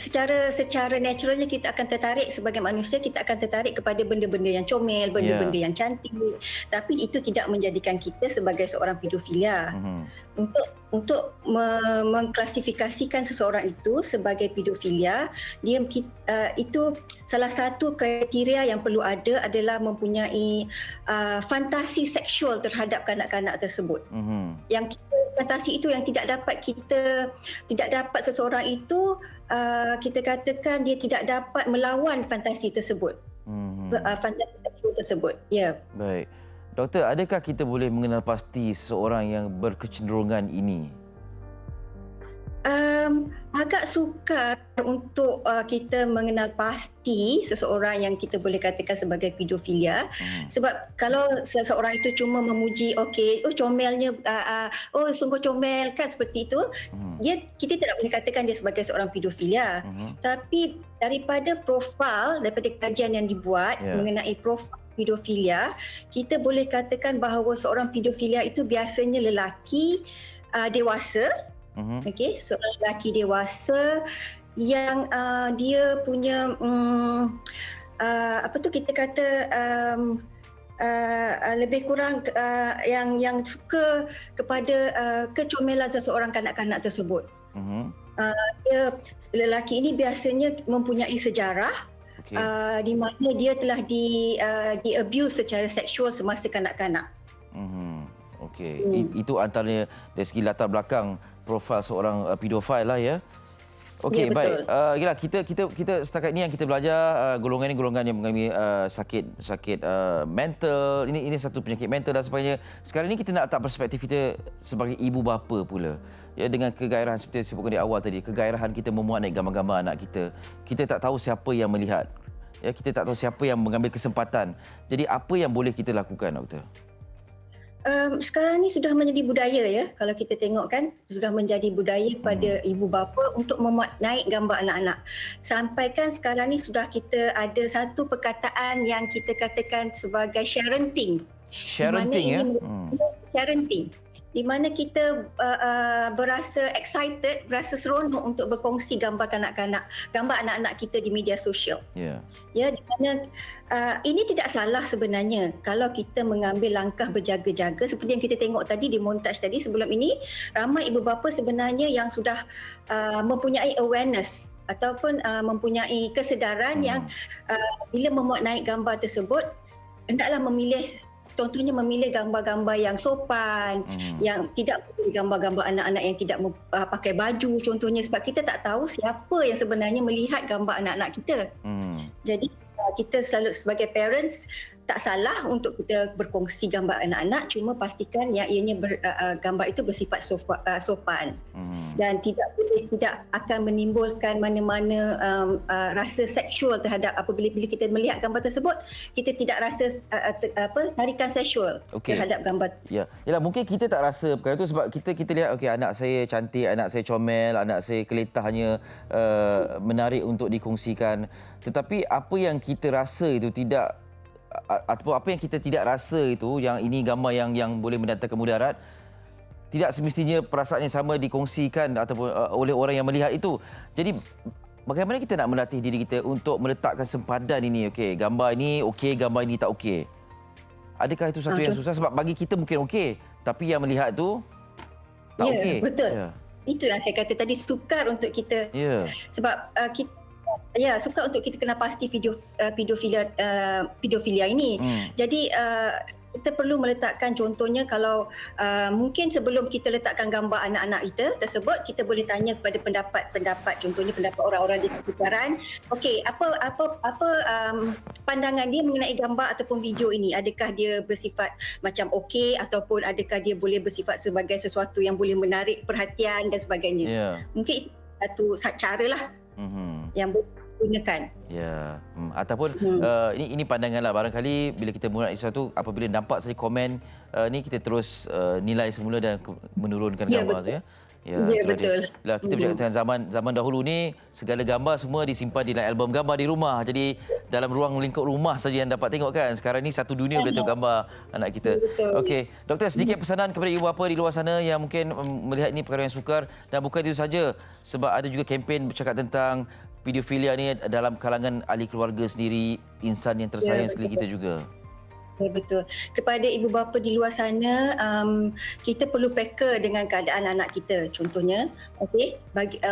secara naturalnya kita akan tertarik, sebagai manusia kita akan tertarik kepada benda-benda yang comel, benda-benda yang cantik. Tapi itu tidak menjadikan kita sebagai seorang pedofilia. Untuk mengklasifikasikan seseorang itu sebagai pedofilia, itu salah satu kriteria yang perlu ada adalah mempunyai fantasi seksual terhadap kanak-kanak tersebut. Yang fantasi itu yang tidak dapat seseorang itu, kita katakan dia tidak dapat melawan fantasi tersebut. Fantasi seksual tersebut. Baik. Doktor, adakah kita boleh mengenal pasti seseorang yang berkecenderungan ini? Agak sukar untuk kita mengenal pasti seseorang yang kita boleh katakan sebagai pedofilia. Sebab kalau seseorang itu cuma memuji, comelnya, sungguh comel, kan, seperti itu, kita tidak boleh katakan dia sebagai seorang pedofilia. Tapi daripada kajian yang dibuat mengenai profil pedofilia, kita boleh katakan bahawa seorang pedofilia itu biasanya lelaki dewasa. Seorang lelaki dewasa yang dia punya kita kata lebih kurang yang suka kepada kecomelan seseorang kanak-kanak tersebut. Lelaki ini biasanya mempunyai sejarah di mana dia telah di-abuse secara seksual semasa kanak-kanak. Itu antaranya dari segi latar belakang profil seorang pedofil lah, ya. Okey, baik. Kita setakat ini yang kita belajar, golongan ini golongan yang mengalami sakit mental. Ini satu penyakit mental dan sebagainya. Sekarang ini kita nak letak perspektif kita sebagai ibu bapa pula. Ya, dengan kegairahan seperti yang sebutkan di awal tadi, kegairahan kita memuat naik gambar-gambar anak kita. Kita tak tahu siapa yang melihat. Ya, kita tak tahu siapa yang mengambil kesempatan. Jadi apa yang boleh kita lakukan, doktor? Sekarang ni sudah menjadi budaya, ya. Kalau kita tengok, kan, sudah menjadi budaya pada ibu bapa untuk memuat naik gambar anak-anak. Sampai kan sekarang ni sudah kita ada satu perkataan yang kita katakan sebagai sharenting. Sharenting. Di mana kita berasa excited, berasa seronok untuk berkongsi gambar kanak-kanak, gambar anak-anak kita di media sosial. Ya, di mana ini tidak salah sebenarnya kalau kita mengambil langkah berjaga-jaga seperti yang kita tengok tadi di montaj tadi sebelum ini. Ramai ibu bapa sebenarnya yang sudah mempunyai awareness ataupun mempunyai kesedaran yang bila memuat naik gambar tersebut, hendaklah contohnya memilih gambar-gambar yang sopan, yang tidak gambar-gambar anak-anak yang tidak pakai baju contohnya, sebab kita tak tahu siapa yang sebenarnya melihat gambar anak-anak kita. Jadi kita selalu sebagai parents tak salah untuk kita berkongsi gambar anak-anak, cuma pastikan yang ianya gambar itu bersifat sopan dan tidak akan menimbulkan mana-mana rasa seksual terhadap apabila kita melihat gambar tersebut, kita tidak rasa tarikan seksual terhadap gambar. Yalah, mungkin kita tak rasa perkara itu sebab kita lihat anak saya cantik, anak saya comel, anak saya keletahnya menarik untuk dikongsikan. Tetapi apa yang kita rasa itu tidak, ataupun apa yang kita tidak rasa itu, yang ini gambar yang boleh mendatangkan mudarat, tidak semestinya perasaan yang sama dikongsikan ataupun oleh orang yang melihat itu. Jadi bagaimana kita nak melatih diri kita untuk meletakkan sempadan ini? Gambar ini okey, gambar ini tak okey. Adakah itu satu yang susah? Sebab bagi kita mungkin okey, tapi yang melihat tu tak okey. Betul. Itu yang saya kata tadi, sukar untuk kita. Sebab kita sukar untuk kita kenal pasti pedofilia ini. Jadi kita perlu meletakkan, contohnya kalau mungkin sebelum kita letakkan gambar anak-anak kita tersebut, kita boleh tanya kepada pendapat, contohnya pendapat orang-orang di sekitaran. Okey, apa pandangan dia mengenai gambar ataupun video ini? Adakah dia bersifat macam okey, ataupun adakah dia boleh bersifat sebagai sesuatu yang boleh menarik perhatian dan sebagainya. Mungkin satu cara lah yang boleh gunakan. Ya, ataupun ini pandangan lah, barangkali bila kita mulai sesuatu, apabila nampak saja komen ni, kita terus nilai semula dan menurunkan gambar tu ya. Ya, betul. Lah, kita bercakap tentang zaman dahulu ni, segala gambar semua disimpan di dalam album gambar di rumah. Jadi dalam ruang lingkup rumah saja yang dapat tengok kan. Sekarang ni satu dunia boleh tengok gambar anak kita. Okey, doktor, sedikit pesanan kepada ibu bapa di luar sana yang mungkin melihat ini perkara yang sukar, dan bukan itu saja, sebab ada juga kempen bercakap tentang pedofilia ni dalam kalangan ahli keluarga sendiri, insan yang tersayang sekali kita juga. Ya, betul. Kepada ibu bapa di luar sana, kita perlu peka dengan keadaan anak kita. Contohnya,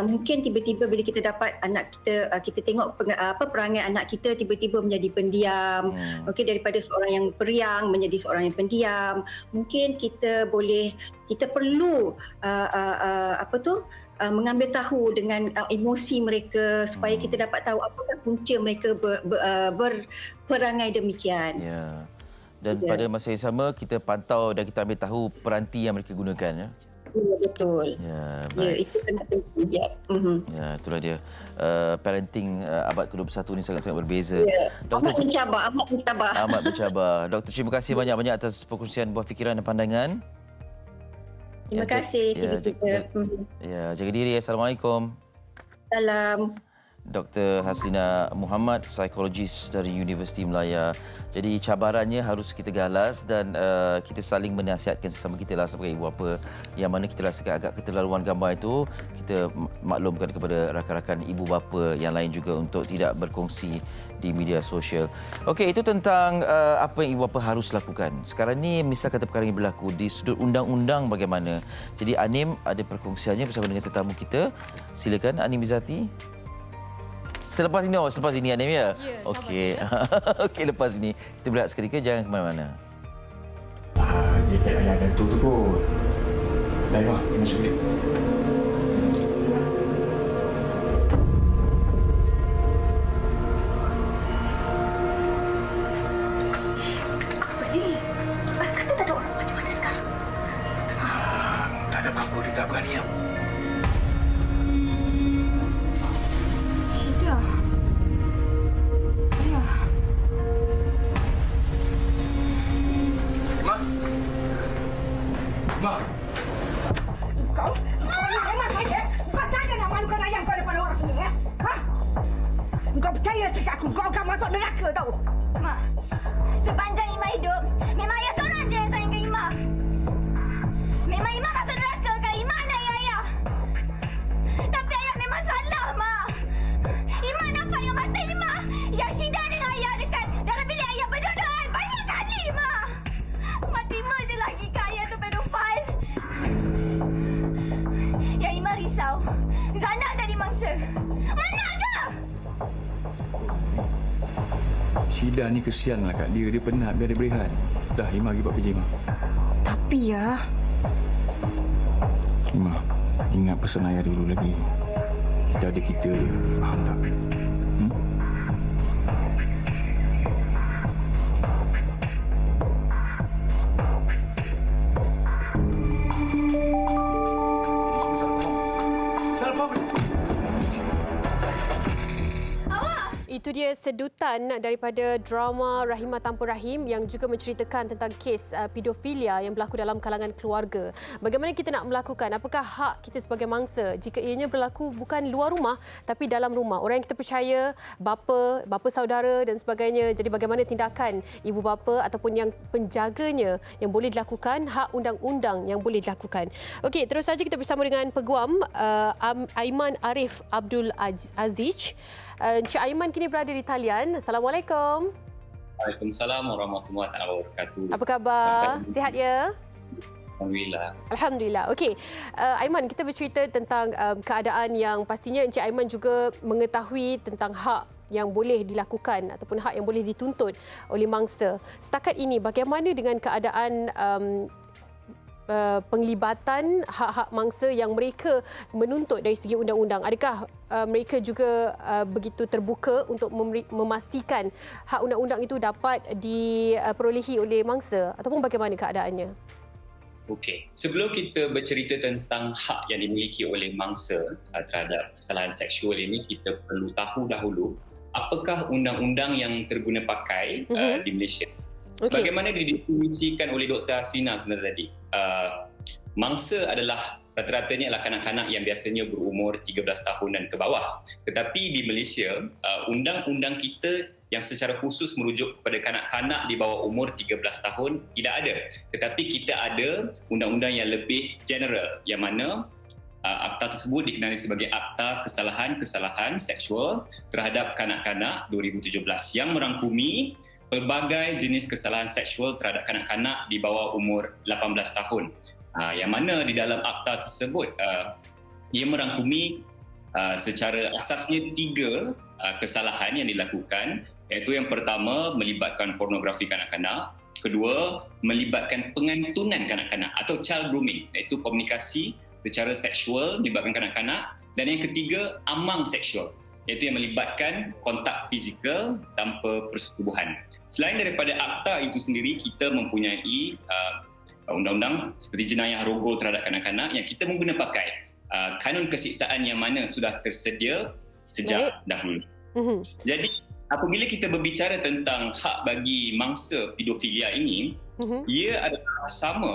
mungkin tiba-tiba bila kita dapat anak kita, kita tengok perangai anak kita tiba-tiba menjadi pendiam. Daripada seorang yang periang menjadi seorang yang pendiam. Mungkin kita perlu mengambil tahu dengan emosi mereka supaya kita dapat tahu apakah punca mereka berperangai demikian. Ya. Dan pada masa yang sama, kita pantau dan kita ambil tahu peranti yang mereka gunakan. Ya, betul. Ya, baik. Itu sangat penting. Ya, itulah dia. Parenting abad ke-21 ni sangat-sangat berbeza. Doktor, amat mencabar. Doktor, terima kasih banyak-banyak atas perkongsian buah fikiran dan pandangan. Terima kasih. Jaga diri. Assalamualaikum. Salam. Dr. Haslina Muhammad, psikologis dari Universiti Melaya. Jadi cabarannya harus kita galas dan kita saling menasihatkan sesama kita lah sebagai ibu bapa. Yang mana kita rasakan agak keterlaluan gambar itu, kita maklumkan kepada rakan-rakan ibu bapa yang lain juga untuk tidak berkongsi di media sosial. Okey, itu tentang apa yang ibu bapa harus lakukan. Sekarang ni misal kata perkara ini berlaku di sudut undang-undang bagaimana. Jadi Anim ada perkongsiannya bersama dengan tetamu kita. Silakan Anim Izzati. Selepas ini Anim ya? Ya, okey. Okey, lepas ini kita berehat seketika, jangan ke mana-mana. Jika ayah jatuh tu pun. Dah Imah, masuk bilik. Apa ni? Kata tak ada orang macam mana sekarang? Tak ada apa-apa, dia tak berani. Kau percaya cakap aku, kau akan masuk neraka tau. Mak, sepanjang Imah hidup, memang ayah seorang je yang sayangkan Imah. Memang Imah masuk neraka kan Imah anayi ayah. Tapi ayah memang salah, Mak. Imah nampak dengan mata Imah yang Syida dengan ayah dekat dalam bilik ayah berdua-duaan banyak kali, Mak. Mak terima je lagi ke ayah tu pedofil. Yang Imah risau, Zana jadi mangsa. Mana ke? Syida ni kesianlah kat dia. Dia penat biar dia berehat. Dah, Imah pergi buat kerja, Imah. Tapi ya... Imah, ingat pesan ayah dulu lagi. Kita ada kita je. Faham tak? Itu dia sedutan daripada drama Rahimah Tanpa Rahim yang juga menceritakan tentang kes pedofilia yang berlaku dalam kalangan keluarga. Bagaimana kita nak melakukan? Apakah hak kita sebagai mangsa jika ianya berlaku bukan luar rumah tapi dalam rumah? Orang yang kita percaya, bapa saudara dan sebagainya. Jadi bagaimana tindakan ibu bapa ataupun yang penjaganya yang boleh dilakukan, hak undang-undang yang boleh dilakukan. Okey, terus saja kita bersama dengan Peguam Aiman Arif Abdul Aziz. Encik Aiman kini berada di talian. Assalamualaikum. Waalaikumsalam warahmatullahi wabarakatuh. Apa khabar? Sihat ya? Alhamdulillah. Okey, Aiman, kita bercerita tentang keadaan yang pastinya Encik Aiman juga mengetahui tentang hak yang boleh dilakukan ataupun hak yang boleh dituntut oleh mangsa. Setakat ini, bagaimana dengan keadaan penglibatan hak-hak mangsa yang mereka menuntut dari segi undang-undang? Adakah mereka juga begitu terbuka untuk memastikan hak undang-undang itu dapat diperolehi oleh mangsa ataupun bagaimana keadaannya? Okey, sebelum kita bercerita tentang hak yang dimiliki oleh mangsa terhadap kesalahan seksual ini, kita perlu tahu dahulu apakah undang-undang yang terguna pakai di Malaysia. Sebagaimana didefinisikan oleh Dr. Hasina tadi, mangsa adalah rata-ratanya adalah kanak-kanak yang biasanya berumur 13 tahun dan ke bawah. Tetapi di Malaysia, undang-undang kita yang secara khusus merujuk kepada kanak-kanak di bawah umur 13 tahun tidak ada. Tetapi kita ada undang-undang yang lebih general yang mana akta tersebut dikenali sebagai Akta Kesalahan-Kesalahan Seksual terhadap Kanak-kanak 2017 yang merangkumi pelbagai jenis kesalahan seksual terhadap kanak-kanak di bawah umur 18 tahun. Yang mana di dalam akta tersebut ia merangkumi secara asasnya 3 kesalahan yang dilakukan, iaitu yang pertama melibatkan pornografi kanak-kanak, kedua melibatkan pengantunan kanak-kanak atau child grooming, iaitu komunikasi secara seksual melibatkan kanak-kanak, dan yang ketiga amang seksual, iaitu yang melibatkan kontak fizikal tanpa persetubuhan. Selain daripada akta itu sendiri, kita mempunyai undang-undang seperti jenayah rogol terhadap kanak-kanak yang kita mengguna pakai kanun kesiksaan yang mana sudah tersedia sejak dahulu. Jadi apabila kita berbicara tentang hak bagi mangsa pedofilia ini, ia adalah sama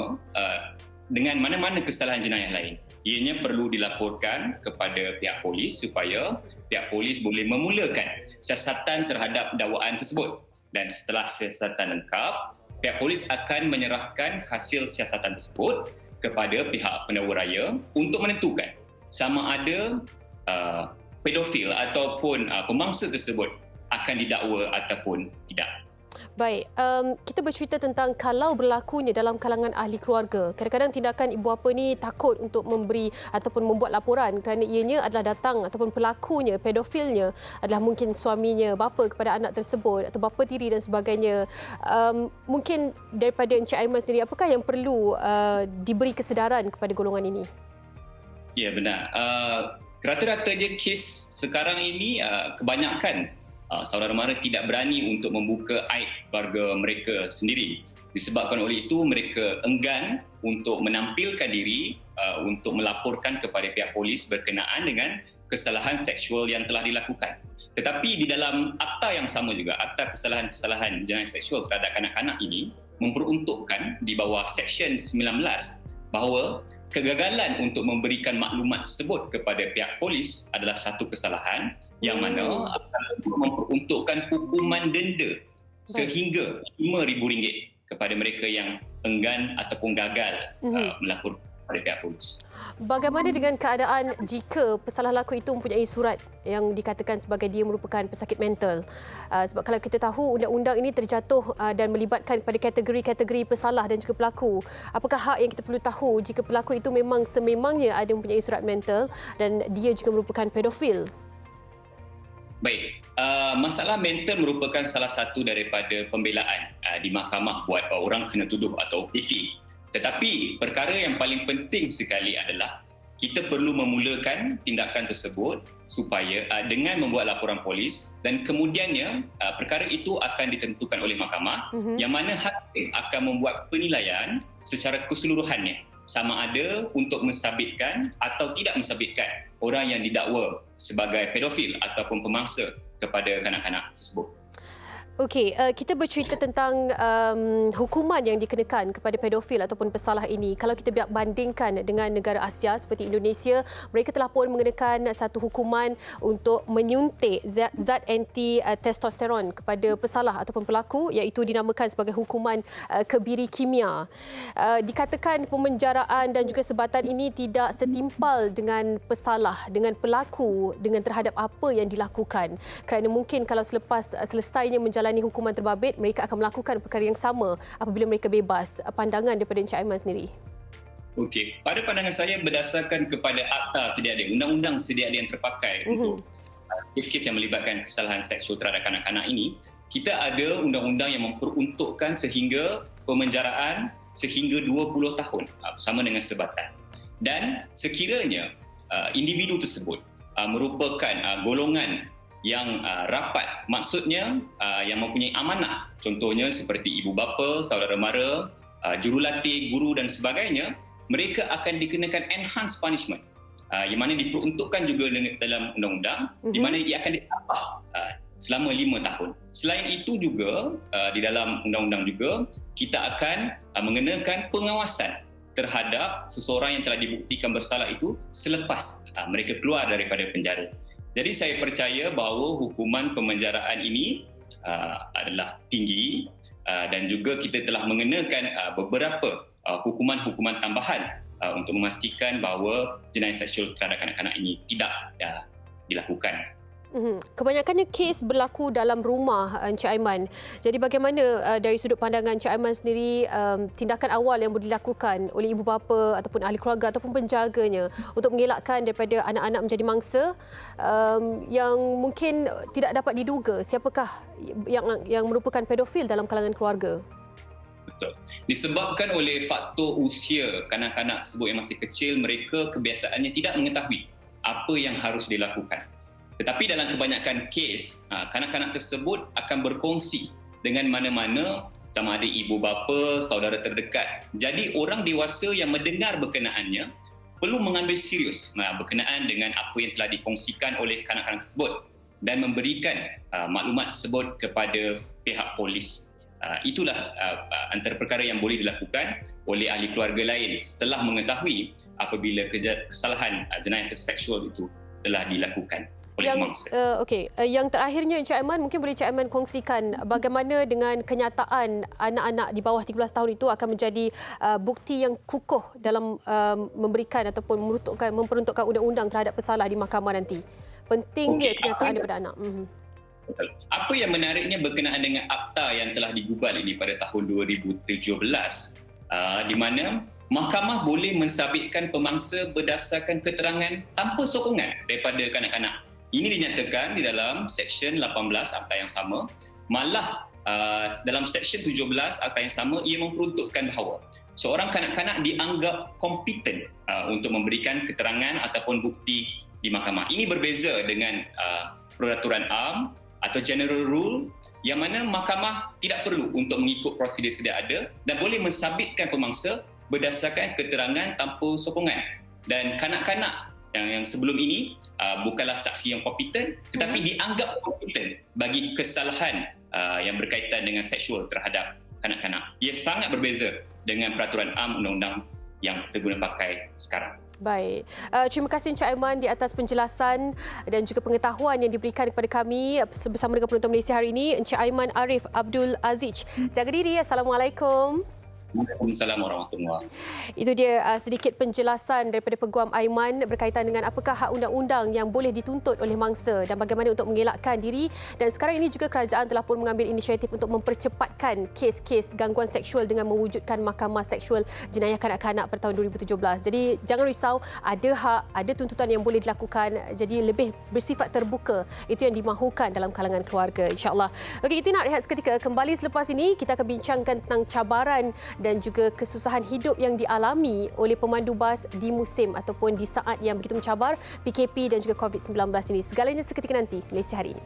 dengan mana-mana kesalahan jenayah lain. Ianya perlu dilaporkan kepada pihak polis supaya pihak polis boleh memulakan siasatan terhadap dakwaan tersebut. Dan setelah siasatan lengkap, pihak polis akan menyerahkan hasil siasatan tersebut kepada pihak pendakwa raya untuk menentukan sama ada pedofil ataupun pemangsa tersebut akan didakwa ataupun tidak. Baik, kita bercerita tentang kalau berlakunya dalam kalangan ahli keluarga. Kadang-kadang tindakan ibu bapa ni takut untuk memberi ataupun membuat laporan kerana ianya adalah datang ataupun pelakunya, pedofilnya adalah mungkin suaminya, bapa kepada anak tersebut atau bapa tiri dan sebagainya. Mungkin daripada Encik Aiman sendiri, apakah yang perlu diberi kesedaran kepada golongan ini? Ya, benar. Rata-ratanya kes sekarang ini kebanyakan saudara mara tidak berani untuk membuka aib keluarga mereka sendiri. Disebabkan oleh itu, mereka enggan untuk menampilkan diri untuk melaporkan kepada pihak polis berkenaan dengan kesalahan seksual yang telah dilakukan. Tetapi di dalam akta yang sama juga, Akta Kesalahan-Kesalahan Jenayah Seksual terhadap Kanak-kanak ini memperuntukkan di bawah Seksyen 19 bahawa kegagalan untuk memberikan maklumat tersebut kepada pihak polis adalah satu kesalahan yang mana akan memperuntukkan hukuman denda sehingga RM5,000 kepada mereka yang enggan ataupun gagal melapor kepada pihak polis. Bagaimana dengan keadaan jika pesalah laku itu mempunyai surat yang dikatakan sebagai dia merupakan pesakit mental? Sebab kalau kita tahu undang-undang ini terjatuh dan melibatkan pada kategori-kategori pesalah dan juga pelaku. Apakah hak yang kita perlu tahu jika pelaku itu memang sememangnya ada mempunyai surat mental dan dia juga merupakan pedofil? Baik, masalah mental merupakan salah satu daripada pembelaan di mahkamah buat orang kena tuduh atau OPT. Tetapi perkara yang paling penting sekali adalah kita perlu memulakan tindakan tersebut supaya dengan membuat laporan polis dan kemudiannya perkara itu akan ditentukan oleh mahkamah yang mana hakim akan membuat penilaian secara keseluruhannya sama ada untuk mensabitkan atau tidak mensabitkan orang yang didakwa sebagai pedofil ataupun pemangsa kepada kanak-kanak tersebut. Okey, kita bercerita tentang hukuman yang dikenakan kepada pedofil ataupun pesalah ini. Kalau kita bandingkan dengan negara Asia seperti Indonesia, mereka telah pun mengenakan satu hukuman untuk menyuntik zat anti-testosteron kepada pesalah ataupun pelaku, iaitu dinamakan sebagai hukuman kebiri kimia. Dikatakan pemenjaraan dan juga sebatan ini tidak setimpal dengan pesalah, dengan pelaku, dengan terhadap apa yang dilakukan. Kerana mungkin kalau selesainya menjalani hukuman terbabit, mereka akan melakukan perkara yang sama apabila mereka bebas. Pandangan daripada Encik Aiman sendiri? Okey, pada pandangan saya berdasarkan kepada Akta Sedia Ada, Undang-Undang Sedia Ada yang terpakai untuk kes-kes yang melibatkan kesalahan seksual terhadap kanak-kanak ini, kita ada undang-undang yang memperuntukkan sehingga pemenjaraan sehingga 20 tahun bersama dengan sebatan. Dan sekiranya individu tersebut merupakan golongan yang rapat, maksudnya yang mempunyai amanah, contohnya seperti ibu bapa, saudara mara, jurulatih, guru dan sebagainya, mereka akan dikenakan enhanced punishment yang mana diperuntukkan juga dalam undang-undang, di mana ia akan ditambah selama 5 tahun. Selain itu juga di dalam undang-undang juga kita akan mengenakan pengawasan terhadap seseorang yang telah dibuktikan bersalah itu selepas mereka keluar daripada penjara. Jadi saya percaya bahawa hukuman pemenjaraan ini adalah tinggi dan juga kita telah mengenakan beberapa hukuman-hukuman tambahan untuk memastikan bahawa jenayah seksual terhadap kanak-kanak ini tidak dilakukan. Kebanyakannya kes berlaku dalam rumah, Encik Aiman. Jadi bagaimana dari sudut pandangan Encik Aiman sendiri tindakan awal yang boleh dilakukan oleh ibu bapa ataupun ahli keluarga ataupun penjaganya untuk mengelakkan daripada anak-anak menjadi mangsa yang mungkin tidak dapat diduga siapakah yang merupakan pedofil dalam kalangan keluarga? Betul. Disebabkan oleh faktor usia kanak-kanak tersebut yang masih kecil, mereka kebiasaannya tidak mengetahui apa yang harus dilakukan. Tetapi dalam kebanyakan kes, kanak-kanak tersebut akan berkongsi dengan mana-mana, sama ada ibu bapa, saudara terdekat. Jadi orang dewasa yang mendengar berkenaannya perlu mengambil serius berkenaan dengan apa yang telah dikongsikan oleh kanak-kanak tersebut dan memberikan maklumat tersebut kepada pihak polis. Itulah antara perkara yang boleh dilakukan oleh ahli keluarga lain setelah mengetahui apabila kesalahan jenayah seksual itu telah dilakukan oleh mangsa. Yang terakhirnya Encik Aiman, mungkin boleh Encik Aiman kongsikan bagaimana dengan kenyataan anak-anak di bawah 13 tahun itu akan menjadi bukti yang kukuh dalam memberikan ataupun memperuntukkan undang-undang terhadap pesalah di mahkamah nanti. Pentingnya kenyataan daripada anak. Apa yang menariknya berkenaan dengan akta yang telah digubal ini pada tahun 2017, di mana mahkamah boleh mensabitkan pemangsa berdasarkan keterangan tanpa sokongan daripada kanak-kanak. Ini dinyatakan di dalam Seksyen 18 akta yang sama. Malah dalam Seksyen 17 akta yang sama, ia memperuntukkan bahawa seorang kanak-kanak dianggap kompeten untuk memberikan keterangan ataupun bukti di mahkamah. Ini berbeza dengan peraturan am atau general rule yang mana mahkamah tidak perlu untuk mengikut prosedur sedia ada dan boleh mensabitkan pemangsa berdasarkan keterangan tanpa sokongan. Dan kanak-kanak yang sebelum ini bukanlah saksi yang kompeten tetapi dianggap kompeten bagi kesalahan yang berkaitan dengan seksual terhadap kanak-kanak. Ia sangat berbeza dengan peraturan am undang-undang yang terguna pakai sekarang. Baik. Terima kasih Encik Aiman di atas penjelasan dan juga pengetahuan yang diberikan kepada kami bersama dengan penonton Malaysia hari ini. Encik Aiman Arif Abdul Aziz. Jaga diri. Assalamualaikum. Waalaikumsalam warahmatullahi. Itu dia sedikit penjelasan daripada Peguam Aiman berkaitan dengan apakah hak undang-undang yang boleh dituntut oleh mangsa dan bagaimana untuk mengelakkan diri. Dan sekarang ini juga kerajaan telah pun mengambil inisiatif untuk mempercepatkan kes-kes gangguan seksual dengan mewujudkan Mahkamah Seksual Jenayah Kanak-kanak pada tahun 2017. Jadi jangan risau, ada hak, ada tuntutan yang boleh dilakukan, jadi lebih bersifat terbuka. Itu yang dimahukan dalam kalangan keluarga, insya-Allah. Okey, kita nak rehat seketika. Kembali selepas ini kita akan bincangkan tentang cabaran dan juga kesusahan hidup yang dialami oleh pemandu bas di musim ataupun di saat yang begitu mencabar PKP dan juga COVID-19 ini. Segalanya seketika nanti, Malaysia hari ini.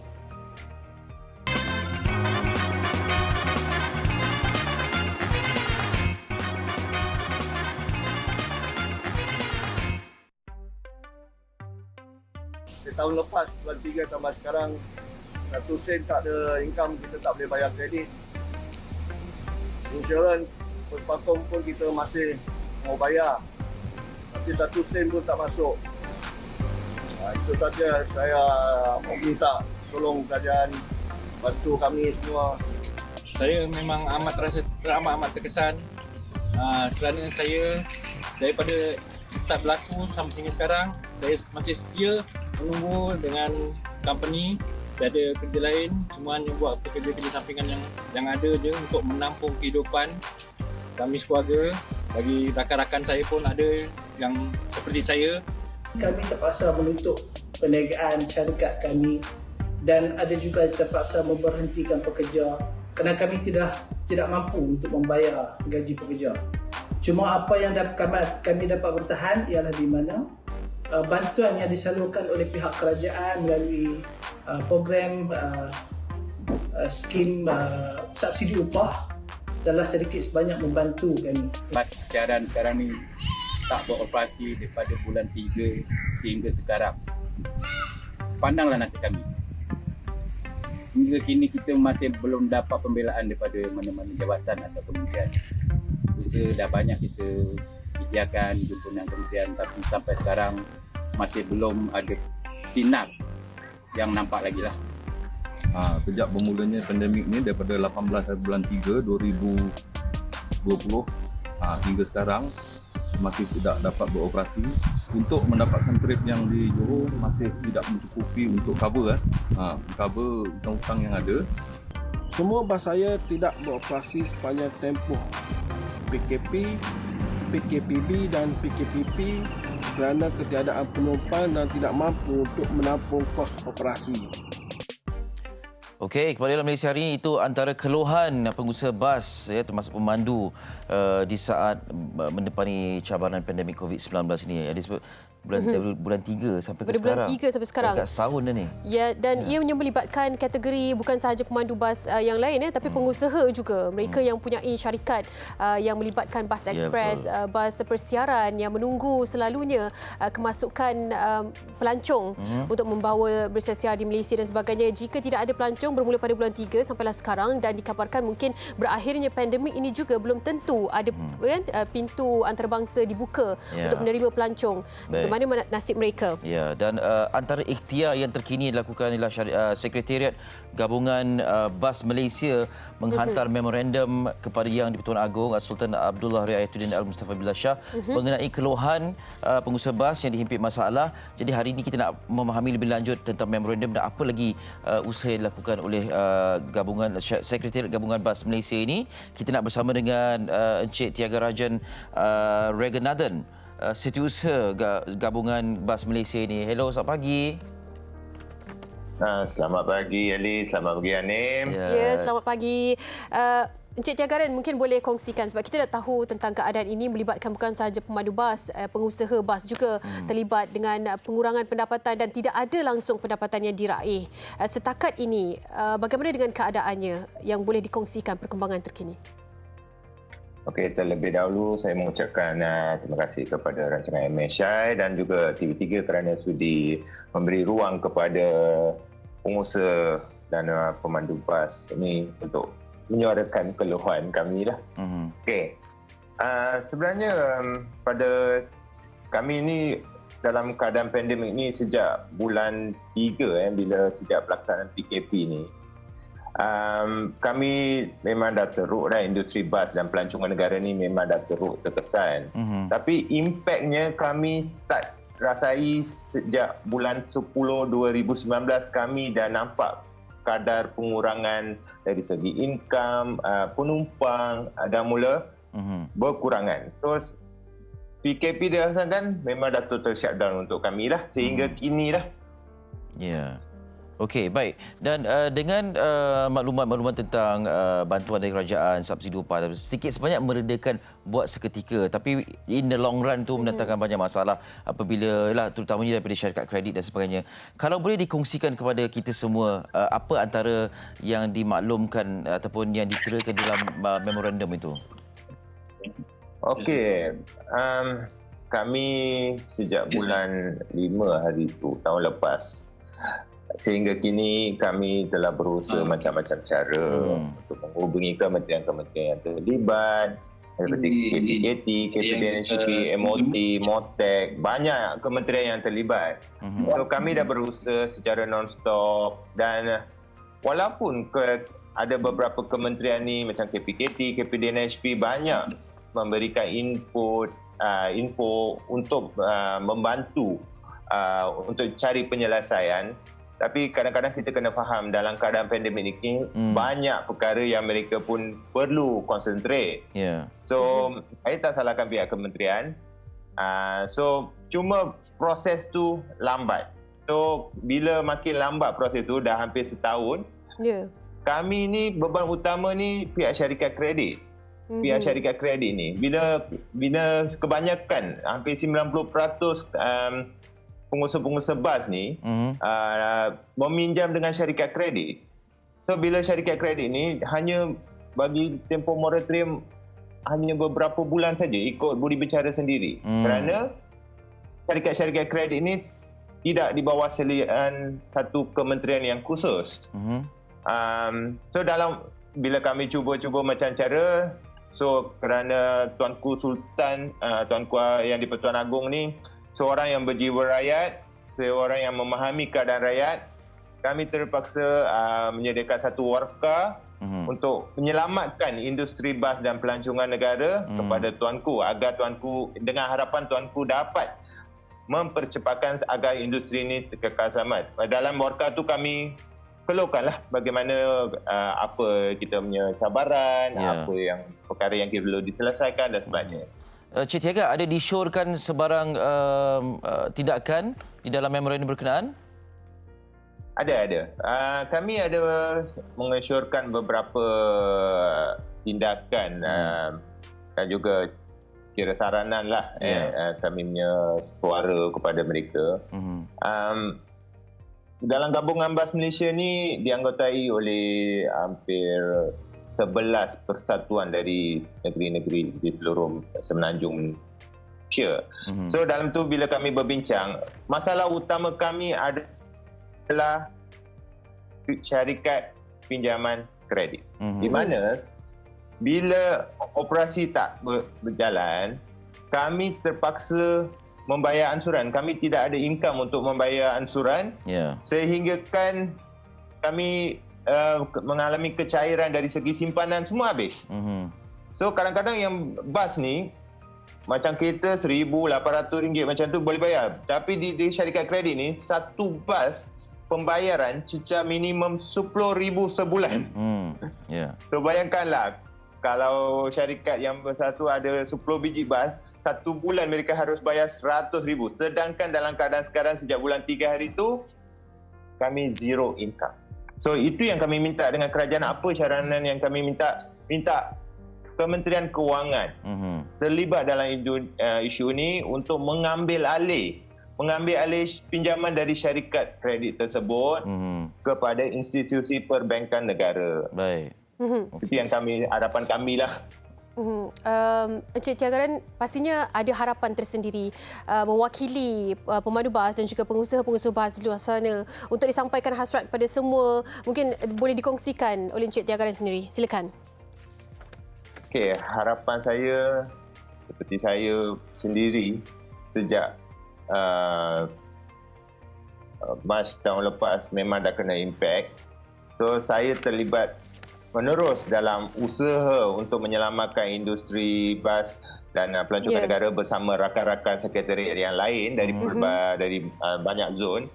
Tahun lepas, bulan 3 sampai sekarang, 1 sen tak ada income, kita tak boleh bayar kredit. Insurans Puspakom pun kita masih mau bayar, tapi 1 sen pun tak masuk. Itu saja saya minta tolong kerajaan bantu kami semua. Saya memang amat terkesan kerana saya daripada start berlaku sampai sekarang, saya masih setia menunggu dengan company. Dia ada kerja lain, cuma hanya buat kerja-kerja sampingan yang ada je untuk menampung kehidupan kami sekeluarga. Bagi rakan-rakan saya pun ada yang seperti saya. Kami terpaksa menutup perniagaan syarikat kami dan ada juga terpaksa memberhentikan pekerja kerana kami tidak mampu untuk membayar gaji pekerja. Cuma apa yang kami dapat bertahan ialah di mana bantuan yang disalurkan oleh pihak kerajaan melalui program skim subsidi upah telah sedikit sebanyak membantu kami. Bas siaran sekarang ni tak beroperasi daripada bulan 3 sehingga sekarang. Pandanglah nasib kami. Hingga kini kita masih belum dapat pembelaan daripada mana-mana jabatan atau kementerian. Usaha dah banyak kita ikhtiarkan jumpa dengan kementerian, tapi sampai sekarang masih belum ada sinar yang nampak lagi lah. Sejak bermulanya pandemik ni daripada 18 bulan 3 2020 hingga sekarang masih tidak dapat beroperasi. Untuk mendapatkan trip yang di Johor masih tidak mencukupi untuk cover hutang-hutang yang ada. Semua bas saya tidak beroperasi sepanjang tempoh PKP, PKPB dan PKPP kerana ketiadaan penumpang dan tidak mampu untuk menampung kos operasi. Okey, kembali dalam Malaysia hari ini, itu antara keluhan pengusaha bas ya, termasuk pemandu di saat mendepani cabaran pandemik COVID-19 ini. Dia sebut bulan 3 sampai ke sekarang. Bulan 3 sampai sekarang. Agak setahun dah ni. Ya, dan ia melibatkan kategori bukan sahaja pemandu bas yang lain tapi pengusaha juga. Mereka yang mempunyai syarikat yang melibatkan bas ekspres, bas persiaran yang menunggu selalunya kemasukan pelancong untuk membawa bersesiar di Malaysia dan sebagainya. Jika tidak ada pelancong bermula pada bulan 3 sampailah sekarang dan dikabarkan mungkin berakhirnya pandemik ini juga belum tentu ada pintu antarabangsa dibuka untuk menerima pelancong. Bagaimana nasib mereka? Ya, dan antara ikhtiar yang terkini dilakukan ialah Sekretariat Gabungan Bas Malaysia menghantar memorandum kepada Yang di-Pertuan Agong Sultan Abdullah Riayatuddin Al-Mustafa Billah Shah mengenai keluhan pengusaha bas yang dihimpit masalah. Jadi hari ini kita nak memahami lebih lanjut tentang memorandum dan apa lagi usaha yang dilakukan oleh Sekretariat Gabungan Bas Malaysia ini. Kita nak bersama dengan Encik Thiagarajan Reganathan, Setiausaha Gabungan Bas Malaysia ini. Hello, selamat pagi. Selamat pagi Ali, selamat pagi Anim. Ya, selamat pagi. Encik Thiagarajan mungkin boleh kongsikan sebab kita dah tahu tentang keadaan ini melibatkan bukan sahaja pemandu bas, pengusaha bas juga terlibat dengan pengurangan pendapatan dan tidak ada langsung pendapatan yang diraih. Setakat ini, bagaimana dengan keadaannya yang boleh dikongsikan perkembangan terkini? Okey, terlebih dahulu saya mengucapkan terima kasih kepada rancangan MSI dan juga TV3 kerana sudi memberi ruang kepada pengusaha dan pemandu bas ini untuk menyuarakan keluhan kami lah. Okey, sebenarnya pada kami ini dalam keadaan pandemik ini sejak bulan 3 bila sejak pelaksanaan PKP ini. Kami memang dah teruk dah, industri bas dan pelancongan negara ni memang dah teruk terkesan. Tapi impaknya kami start rasai sejak bulan 10 2019 kami dah nampak kadar pengurangan dari segi income, penumpang dah mula berkurangan. So PKP dirasakan memang dah total shutdown untuk kami lah sehingga kini dah. Ya. Okey, baik. Dan dengan maklumat-maklumat tentang bantuan dari kerajaan, subsidi upah, sedikit sebanyak meredakan buat seketika. Tapi in the long run tu mendatangkan banyak masalah apabila, terutamanya daripada syarikat kredit dan sebagainya. Kalau boleh dikongsikan kepada kita semua, apa antara yang dimaklumkan ataupun yang diterakan dalam memorandum itu? Okey, kami sejak bulan 5 hari itu tahun lepas sehingga kini kami telah berusaha macam-macam cara untuk menghubungi kementerian-kementerian yang terlibat seperti KPKT, KPDNHP, MOT, MOTEC, banyak kementerian yang terlibat. So kami dah berusaha secara non-stop dan walaupun ada beberapa kementerian ni macam KPKT, KPDNHP banyak memberikan info untuk membantu untuk cari penyelesaian. Tapi kadang-kadang kita kena faham dalam keadaan pandemik ini banyak perkara yang mereka pun perlu konsentrate. So saya tak salahkan pihak kementerian. So cuma proses tu lambat. So bila makin lambat proses tu dah hampir setahun. Kami ni beban utama ni pihak syarikat kredit. Pihak syarikat kredit ni bila kebanyakan hampir 90% pengusaha-pengusaha bas ni meminjam dengan syarikat kredit. So bila syarikat kredit ni hanya bagi tempoh moratorium hanya beberapa bulan saja ikut budi bicara sendiri. Kerana syarikat-syarikat kredit ni tidak di bawah selian satu kementerian yang khusus. So bila kami cuba macam cara, so kerana Tuanku Sultan, Tuanku Yang di-Pertuan Agong ni seorang yang berjiwa rakyat, seorang yang memahami keadaan rakyat, kami terpaksa menyediakan satu warka untuk menyelamatkan industri bas dan pelancongan negara kepada Tuanku, agar Tuanku, dengan harapan Tuanku dapat mempercepatkan agar industri ini kekal selamat. Dalam warka tu kami keluhkanlah bagaimana apa kita punya cabaran, apa yang perkara yang perlu diselesaikan dan sebagainya. Cik Tiaga, ada disyorkan sebarang tindakan di dalam memorandum berkenaan? Ada. Kami ada mengesyorkan beberapa tindakan dan juga kira saranan lah kami punya suara kepada mereka. Dalam gabungan bas Malaysia ni dianggotai oleh hampir 11 persatuan dari negeri-negeri di seluruh semenanjung Malaysia. So dalam tu bila kami berbincang, masalah utama kami adalah syarikat pinjaman kredit. Di mana bila operasi tak berjalan, kami terpaksa membayar ansuran. Kami tidak ada income untuk membayar ansuran, sehingga kan kami mengalami kecairan dari segi simpanan, semua habis. So kadang-kadang yang bas ni macam kereta RM1,800 macam tu boleh bayar, tapi di syarikat kredit ni satu bas pembayaran cecah minimum RM10,000 sebulan. So bayangkanlah kalau syarikat yang satu ada 10 biji bas, satu bulan mereka harus bayar RM100,000. Sedangkan dalam keadaan sekarang sejak bulan 3 hari tu kami zero income. So itu yang kami minta dengan kerajaan. Apa saranan yang kami minta Kementerian Kewangan terlibat dalam isu ini untuk mengambil alih pinjaman dari syarikat kredit tersebut kepada institusi perbankan negara. Baik. Itu yang harapan kami lah. Encik Tiagaran, pastinya ada harapan tersendiri mewakili pemandu bas dan juga pengusaha-pengusaha bas di luar sana untuk disampaikan hasrat pada semua. Mungkin boleh dikongsikan oleh Encik Tiagaran sendiri. Silakan. Okey, harapan saya seperti saya sendiri sejak Mac tahun lepas memang dah kena impact. So saya terlibat menerus dalam usaha untuk menyelamatkan industri bas dan pelancongan negara bersama rakan-rakan sekretariat yang lain dari banyak zon.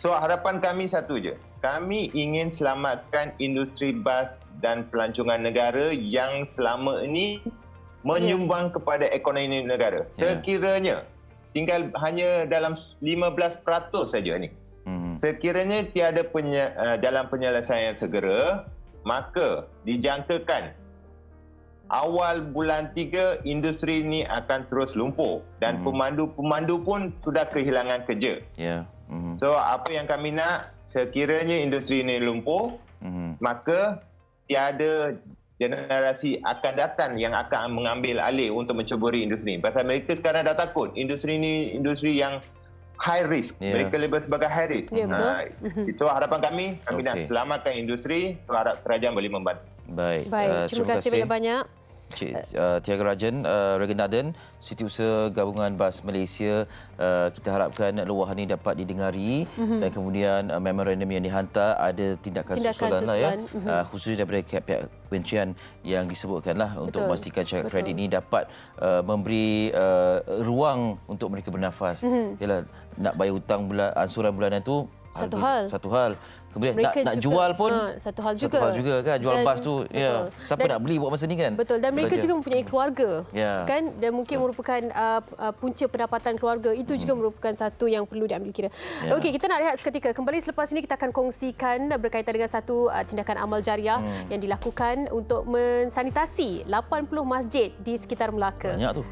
So harapan kami satu je. Kami ingin selamatkan industri bas dan pelancongan negara yang selama ini menyumbang kepada ekonomi negara. Sekiranya tinggal hanya dalam 15% saja ni. Sekiranya tiada dalam penyelesaian segera, maka dijangkakan awal bulan 3 industri ini akan terus lumpuh dan pemandu pun sudah kehilangan kerja. So apa yang kami nak, sekiranya industri ini lumpuh, maka tiada generasi akan datang yang akan mengambil alih untuk menceburi industri. Pasal mereka sekarang dah takut industri ini industri yang high risk. Mereka label sebagai high risk. Itu harapan kami nak selamatkan industri. Harap kerajaan boleh membantu. Baik. Terima kasih banyak-banyak. Cik Tiaga Rajan, Regenarden, Setiausaha Gabungan Bas Malaysia. Kita harapkan luahan ini dapat didengari dan kemudian memorandum yang dihantar ada tindakan susulan lah ya, khususnya daripada pihak kementerian yang disebutkanlah untuk memastikan syarikat kredit ini dapat memberi ruang untuk mereka bernafas. Yalah, nak bayar hutang ansuran bulanan itu Satu hal. Kemudian Mereka nak juga, jual pun satu hal juga. Satu hal juga kan, jual Dan- bas tu. Ya. Siapa nak beli buat masa ni kan? Betul, dan mereka Belajar. juga mempunyai keluarga. Ya. Kan, dan mungkin merupakan punca pendapatan keluarga. Itu juga merupakan satu yang perlu diambil kira. Ya. Okey, kita nak rehat seketika. Kembali selepas ini kita akan kongsikan berkaitan dengan satu tindakan amal jariah yang dilakukan untuk mensanitasi 80 masjid di sekitar Melaka. Banyak tu.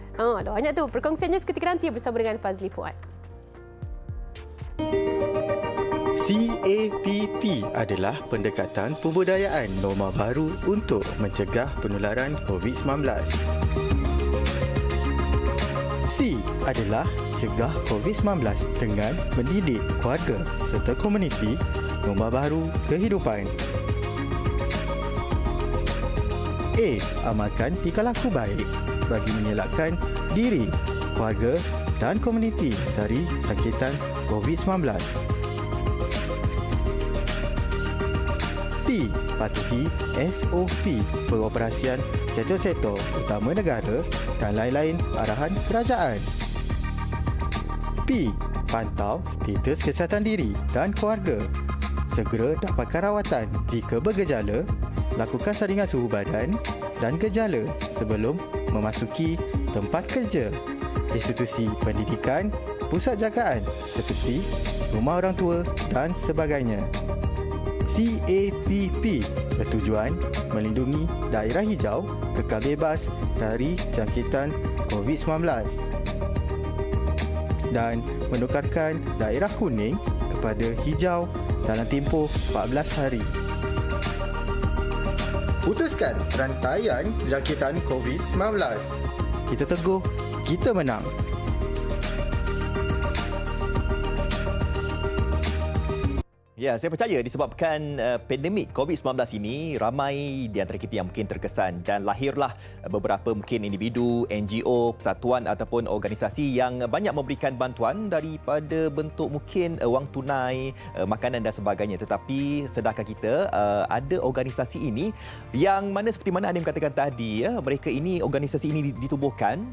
Banyak tu. Perkongsiannya seketika nanti bersama dengan Fazli Fuad. CAPP adalah pendekatan pembudayaan norma baru untuk mencegah penularan COVID-19. C adalah cegah COVID-19 dengan mendidik keluarga serta komuniti norma baru kehidupan. A. Amalkan tingkah laku baik bagi mengelakkan diri, keluarga dan komuniti dari jangkitan COVID-19. P. Patuhi SOP pengoperasian sektor-sektor utama negara dan lain-lain arahan kerajaan. P. Pantau status kesihatan diri dan keluarga. Segera dapatkan rawatan jika bergejala, lakukan saringan suhu badan dan gejala sebelum memasuki tempat kerja, institusi pendidikan, pusat jagaan seperti rumah orang tua dan sebagainya. CAPP bertujuan melindungi daerah hijau kekal bebas dari jangkitan COVID-19 dan menukarkan daerah kuning kepada hijau dalam tempoh 14 hari. Putuskan rantaian jangkitan COVID-19. Kita teguh, kita menang. Ya, saya percaya disebabkan pandemik COVID-19 ini, ramai di antara kita yang mungkin terkesan dan lahirlah beberapa mungkin individu, NGO, persatuan ataupun organisasi yang banyak memberikan bantuan daripada bentuk mungkin wang tunai, makanan dan sebagainya. Tetapi sedarkah kita ada organisasi ini yang mana seperti mana Anim katakan tadi, mereka ini, organisasi ini ditubuhkan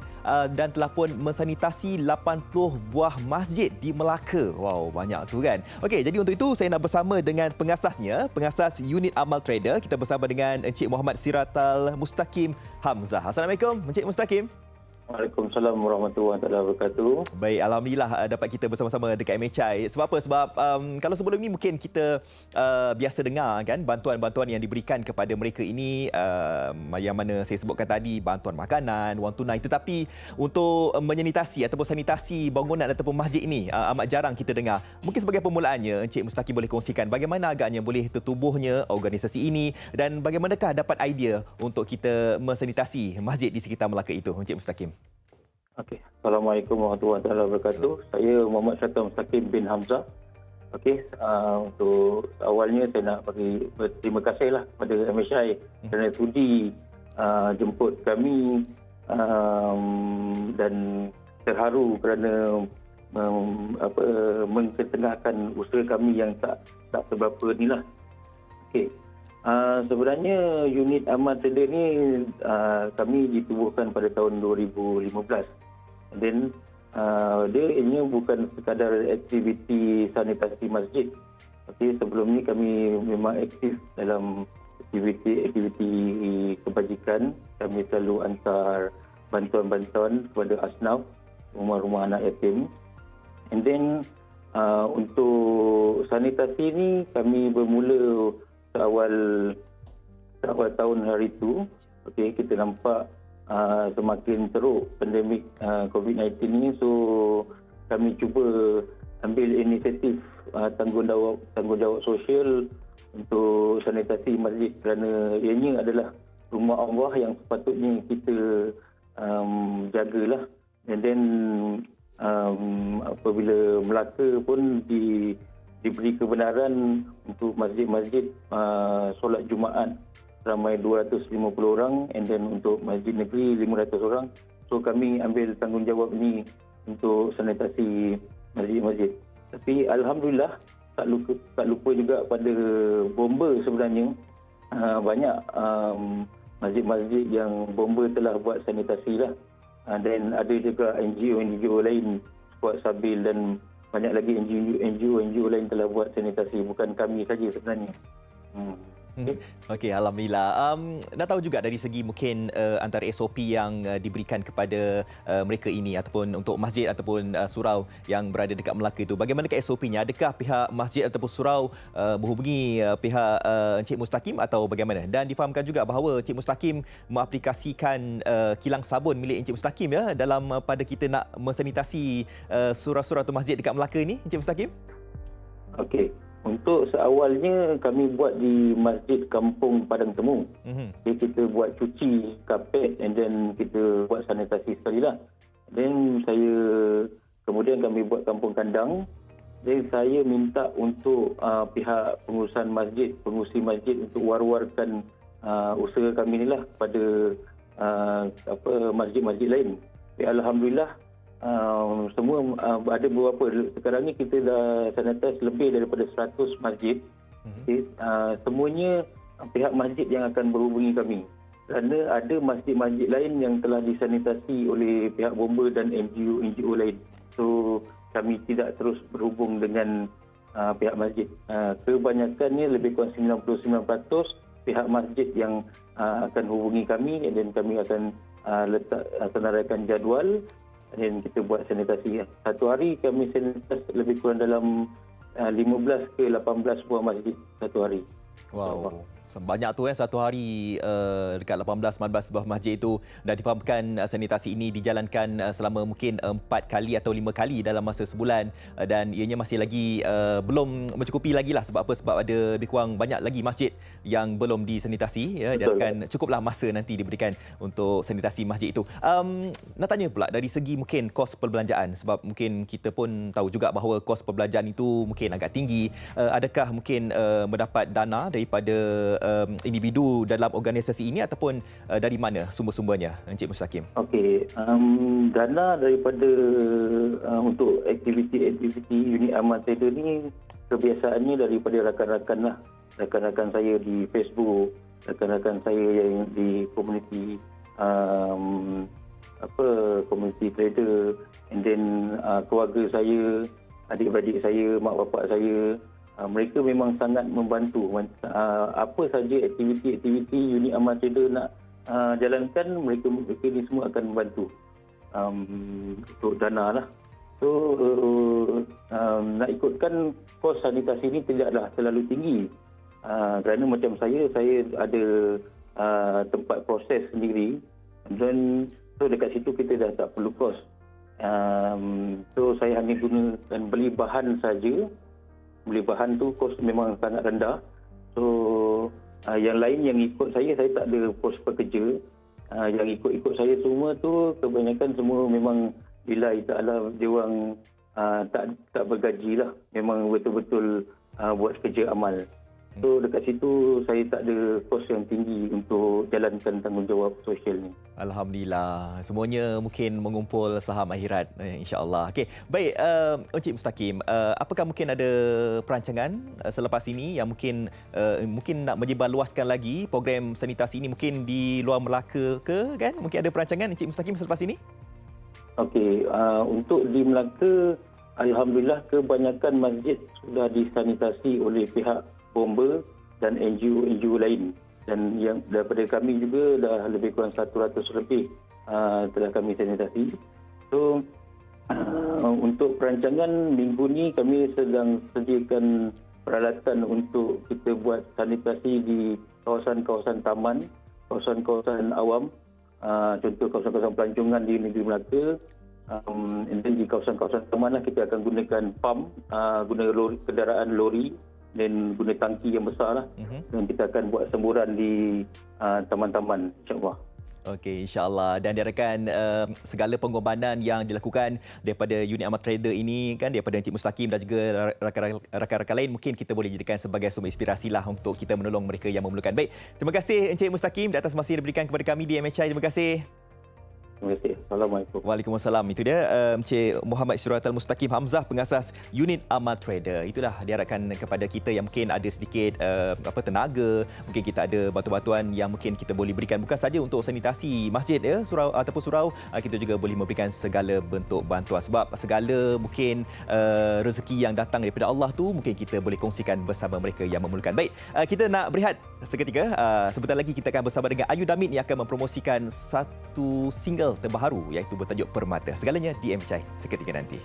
dan telah pun mensanitasi 80 buah masjid di Melaka. Wow, banyak tu kan. Okey, jadi untuk itu saya nak bersama dengan pengasasnya, pengasas unit amal trader. Kita bersama dengan Encik Muhammad Siratal Mustaqim Hamzah. Assalamualaikum Encik Mustaqim. Waalaikumsalam warahmatullahi wabarakatuh. Baik, alhamdulillah dapat kita bersama-sama dekat MHI. Sebab apa? Sebab kalau sebelum ni mungkin kita biasa dengar kan bantuan-bantuan yang diberikan kepada mereka ini, yang mana saya sebutkan tadi, bantuan makanan, wang tunai. Tetapi untuk menyanitasi ataupun sanitasi bangunan ataupun masjid ini amat jarang kita dengar. Mungkin sebagai permulaannya Encik Mustaqim boleh kongsikan bagaimana agaknya boleh tertubuhnya organisasi ini dan bagaimanakah dapat idea untuk kita mensanitasi masjid di sekitar Melaka itu, Encik Mustaqim. Okey, Assalamualaikum warahmatullahi wabarakatuh. Saya Muhammad Siratal Mustaqim bin Hamzah. Okey, untuk awalnya saya nak bagi berterima kasihlah kepada MHI kerana sudi jemput kami dan terharu kerana mengketengahkan usaha kami yang tak seberapa inilah. Okey. Sebenarnya unit amal trader ni kami ditubuhkan pada tahun 2015. Dan dia ini bukan sekadar aktiviti sanitasi masjid. Tapi sebelum ni kami memang aktif dalam aktiviti kebajikan. Kami selalu hantar bantuan-bantuan kepada asnaf, rumah-rumah anak yatim. And then untuk sanitasi ni kami bermula awal tahun hari itu. Okey, kita nampak semakin teruk pandemik COVID-19 ni, so kami cuba ambil inisiatif tanggungjawab sosial untuk sanitasi masjid kerana ianya adalah rumah Allah yang sepatutnya kita jagalah. And then apabila Melaka pun diberi kebenaran untuk masjid-masjid solat Jumaat ramai 250 orang, and then untuk masjid negeri 500 orang. So kami ambil tanggungjawab ini untuk sanitasi masjid-masjid. Tapi alhamdulillah tak lupa juga pada bomba sebenarnya. Banyak masjid-masjid yang bomba telah buat sanitasi lah. Dan ada juga NGO lain, Squad Sabil dan banyak lagi NGO lain telah buat sanitasi, bukan kami saja sebenarnya. Okey, alhamdulillah. Nak tahu juga dari segi mungkin antara SOP yang diberikan kepada mereka ini ataupun untuk masjid ataupun surau yang berada dekat Melaka itu. Bagaimanakah SOP-nya? Adakah pihak masjid ataupun surau menghubungi pihak Encik Mustaqim atau bagaimana? Dan difahamkan juga bahawa Encik Mustaqim mengaplikasikan kilang sabun milik Encik Mustaqim ya dalam pada kita nak mensanitasi surau-surau atau masjid dekat Melaka ini, Encik Mustaqim? Okey. Untuk seawalnya kami buat di Masjid Kampung Padang Temu. Jadi kita buat cuci kapet and then kita buat sanitasi sekali lah. Then kemudian kami buat Kampung Kandang. Then saya minta untuk pihak pengurusan masjid, pengurusi masjid untuk war-warkan usaha kami ni lah kepada masjid-masjid lain. Alhamdulillah semua ada beberapa. Sekarang ni kita dah sanitize lebih daripada 100 masjid. Semuanya pihak masjid yang akan berhubungi kami, kerana ada masjid-masjid lain yang telah disanitasi oleh pihak bomba dan NGO lain. So kami tidak terus berhubung dengan pihak masjid. Kebanyakannya lebih kurang 99% pihak masjid yang akan hubungi kami, dan kami akan senaraikan jadual dan kita buat sanitasi. Satu hari kami sanitize lebih kurang dalam 15 ke 18 buah masjid satu hari. Wow, banyak tu satu hari dekat 18-19 sebuah masjid itu. Dan difahamkan sanitasi ini dijalankan selama mungkin 4 kali atau 5 kali dalam masa sebulan, dan ianya masih lagi belum mencukupi lagi lah. Sebab apa? Sebab ada lebih kurang banyak lagi masjid yang belum disanitasi ya, dan akan cukuplah masa nanti diberikan untuk sanitasi masjid itu. Nak tanya pula dari segi mungkin kos perbelanjaan, sebab mungkin kita pun tahu juga bahawa kos perbelanjaan itu mungkin agak tinggi. Adakah mungkin mendapat dana daripada individu dalam organisasi ini ataupun dari mana sumber-sumbernya, Encik Mustaqim? Okey, dana daripada untuk aktiviti-aktiviti unit amal trader ni kebiasaannya daripada rakan-rakan lah. Rakan-rakan saya di Facebook, rakan-rakan saya yang di komuniti komuniti trader, and then keluarga saya, adik-beradik saya, mak bapak saya, mereka memang sangat membantu. Apa saja aktiviti-aktiviti unit amal trader nak jalankan, mereka ni semua akan membantu untuk dana lah. So nak ikutkan kos sanitasi ini tidaklah terlalu tinggi, kerana macam saya ada tempat proses sendiri, dan so dekat situ kita dah tak perlu kos. So saya hanya gunakan beli bahan saja. Beli bahan tu kos memang sangat rendah. So yang lain yang ikut saya tak ada pos pekerja. Yang ikut saya semua tu kebanyakan semua memang lillahi ta'ala, dia orang tak bergaji lah. Memang betul-betul buat kerja amal. So dekat situ saya tak ada kos yang tinggi untuk jalankan tanggungjawab sosial ni. Alhamdulillah. Semuanya mungkin mengumpul saham akhirat, insya-Allah. Okey, baik Encik Mustaqim, apakah mungkin ada perancangan selepas ini yang mungkin nak menyebarluaskan lagi program sanitasi ini mungkin di luar Melaka ke, kan? Mungkin ada perancangan Encik Mustaqim selepas ini? Okey, untuk di Melaka, alhamdulillah kebanyakan masjid sudah disanitasi oleh pihak bomba dan NGO lain, dan yang daripada kami juga dah lebih kurang 100 lebih telah kami sanitasi. So untuk perancangan minggu ni kami sedang sediakan peralatan untuk kita buat sanitasi di kawasan-kawasan taman, kawasan-kawasan awam, contoh kawasan-kawasan pelancongan di negeri Melaka. And then di kawasan-kawasan taman lah kita akan gunakan pump, guna kenderaan lori dan guna tangki yang besar lah. Dan kita akan buat semburan di taman-taman, insya-Allah. Okey, insya-Allah. Dan diharapkan segala pengorbanan yang dilakukan daripada unit amal trader ini, kan, daripada Encik Mustaqim dan juga rakan-rakan lain, mungkin kita boleh jadikan sebagai sumber inspirasi lah untuk kita menolong mereka yang memerlukan. Baik, terima kasih Encik Mustaqim di atas masa yang diberikan kepada kami di MHI. Terima kasih. Terima kasih. Assalamualaikum. Waalaikumsalam. Itu dia Encik Muhammad Syuratul Mustaqim Hamzah, pengasas unit Amal Trader. Itulah diharapkan kepada kita yang mungkin ada sedikit tenaga, mungkin kita ada bantuan-bantuan yang mungkin kita boleh berikan, bukan saja untuk sanitasi masjid surau ataupun surau, kita juga boleh memberikan segala bentuk bantuan, sebab segala mungkin rezeki yang datang daripada Allah tu mungkin kita boleh kongsikan bersama mereka yang memerlukan. Baik, kita nak berehat seketika. Sebentar lagi kita akan bersama dengan Ayu Damit yang akan mempromosikan satu single terbaru iaitu bertajuk Permata. Segalanya di MCI seketika nanti.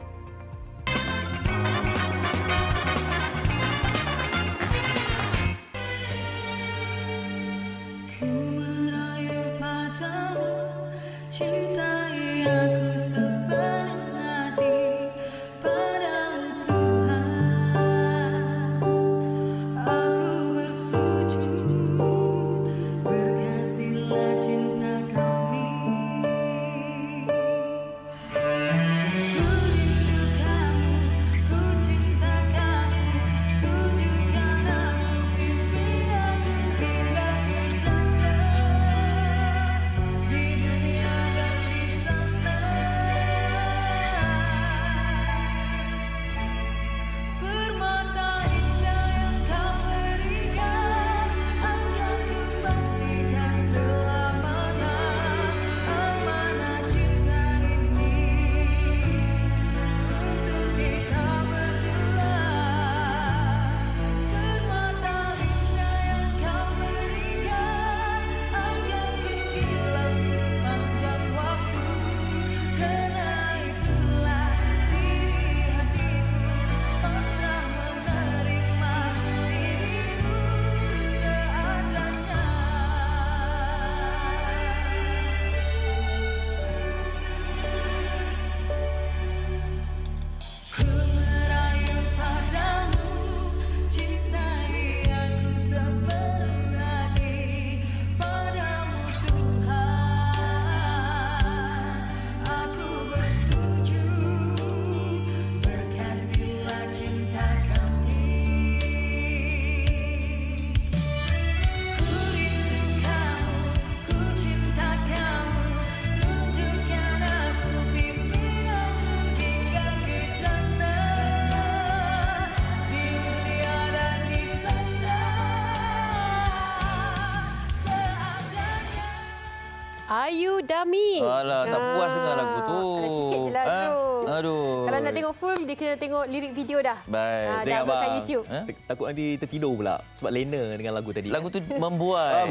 Ayu Damit. Alah, tak puas dengan lagu tu. Ada sikit je lagu. Aduh. Kalau nak tengok full, dia kena tengok lirik video dah. Baik. Dah upload kat YouTube. Takut nanti tertidur pula sebab lena dengan lagu tadi. Lagu tu membuai.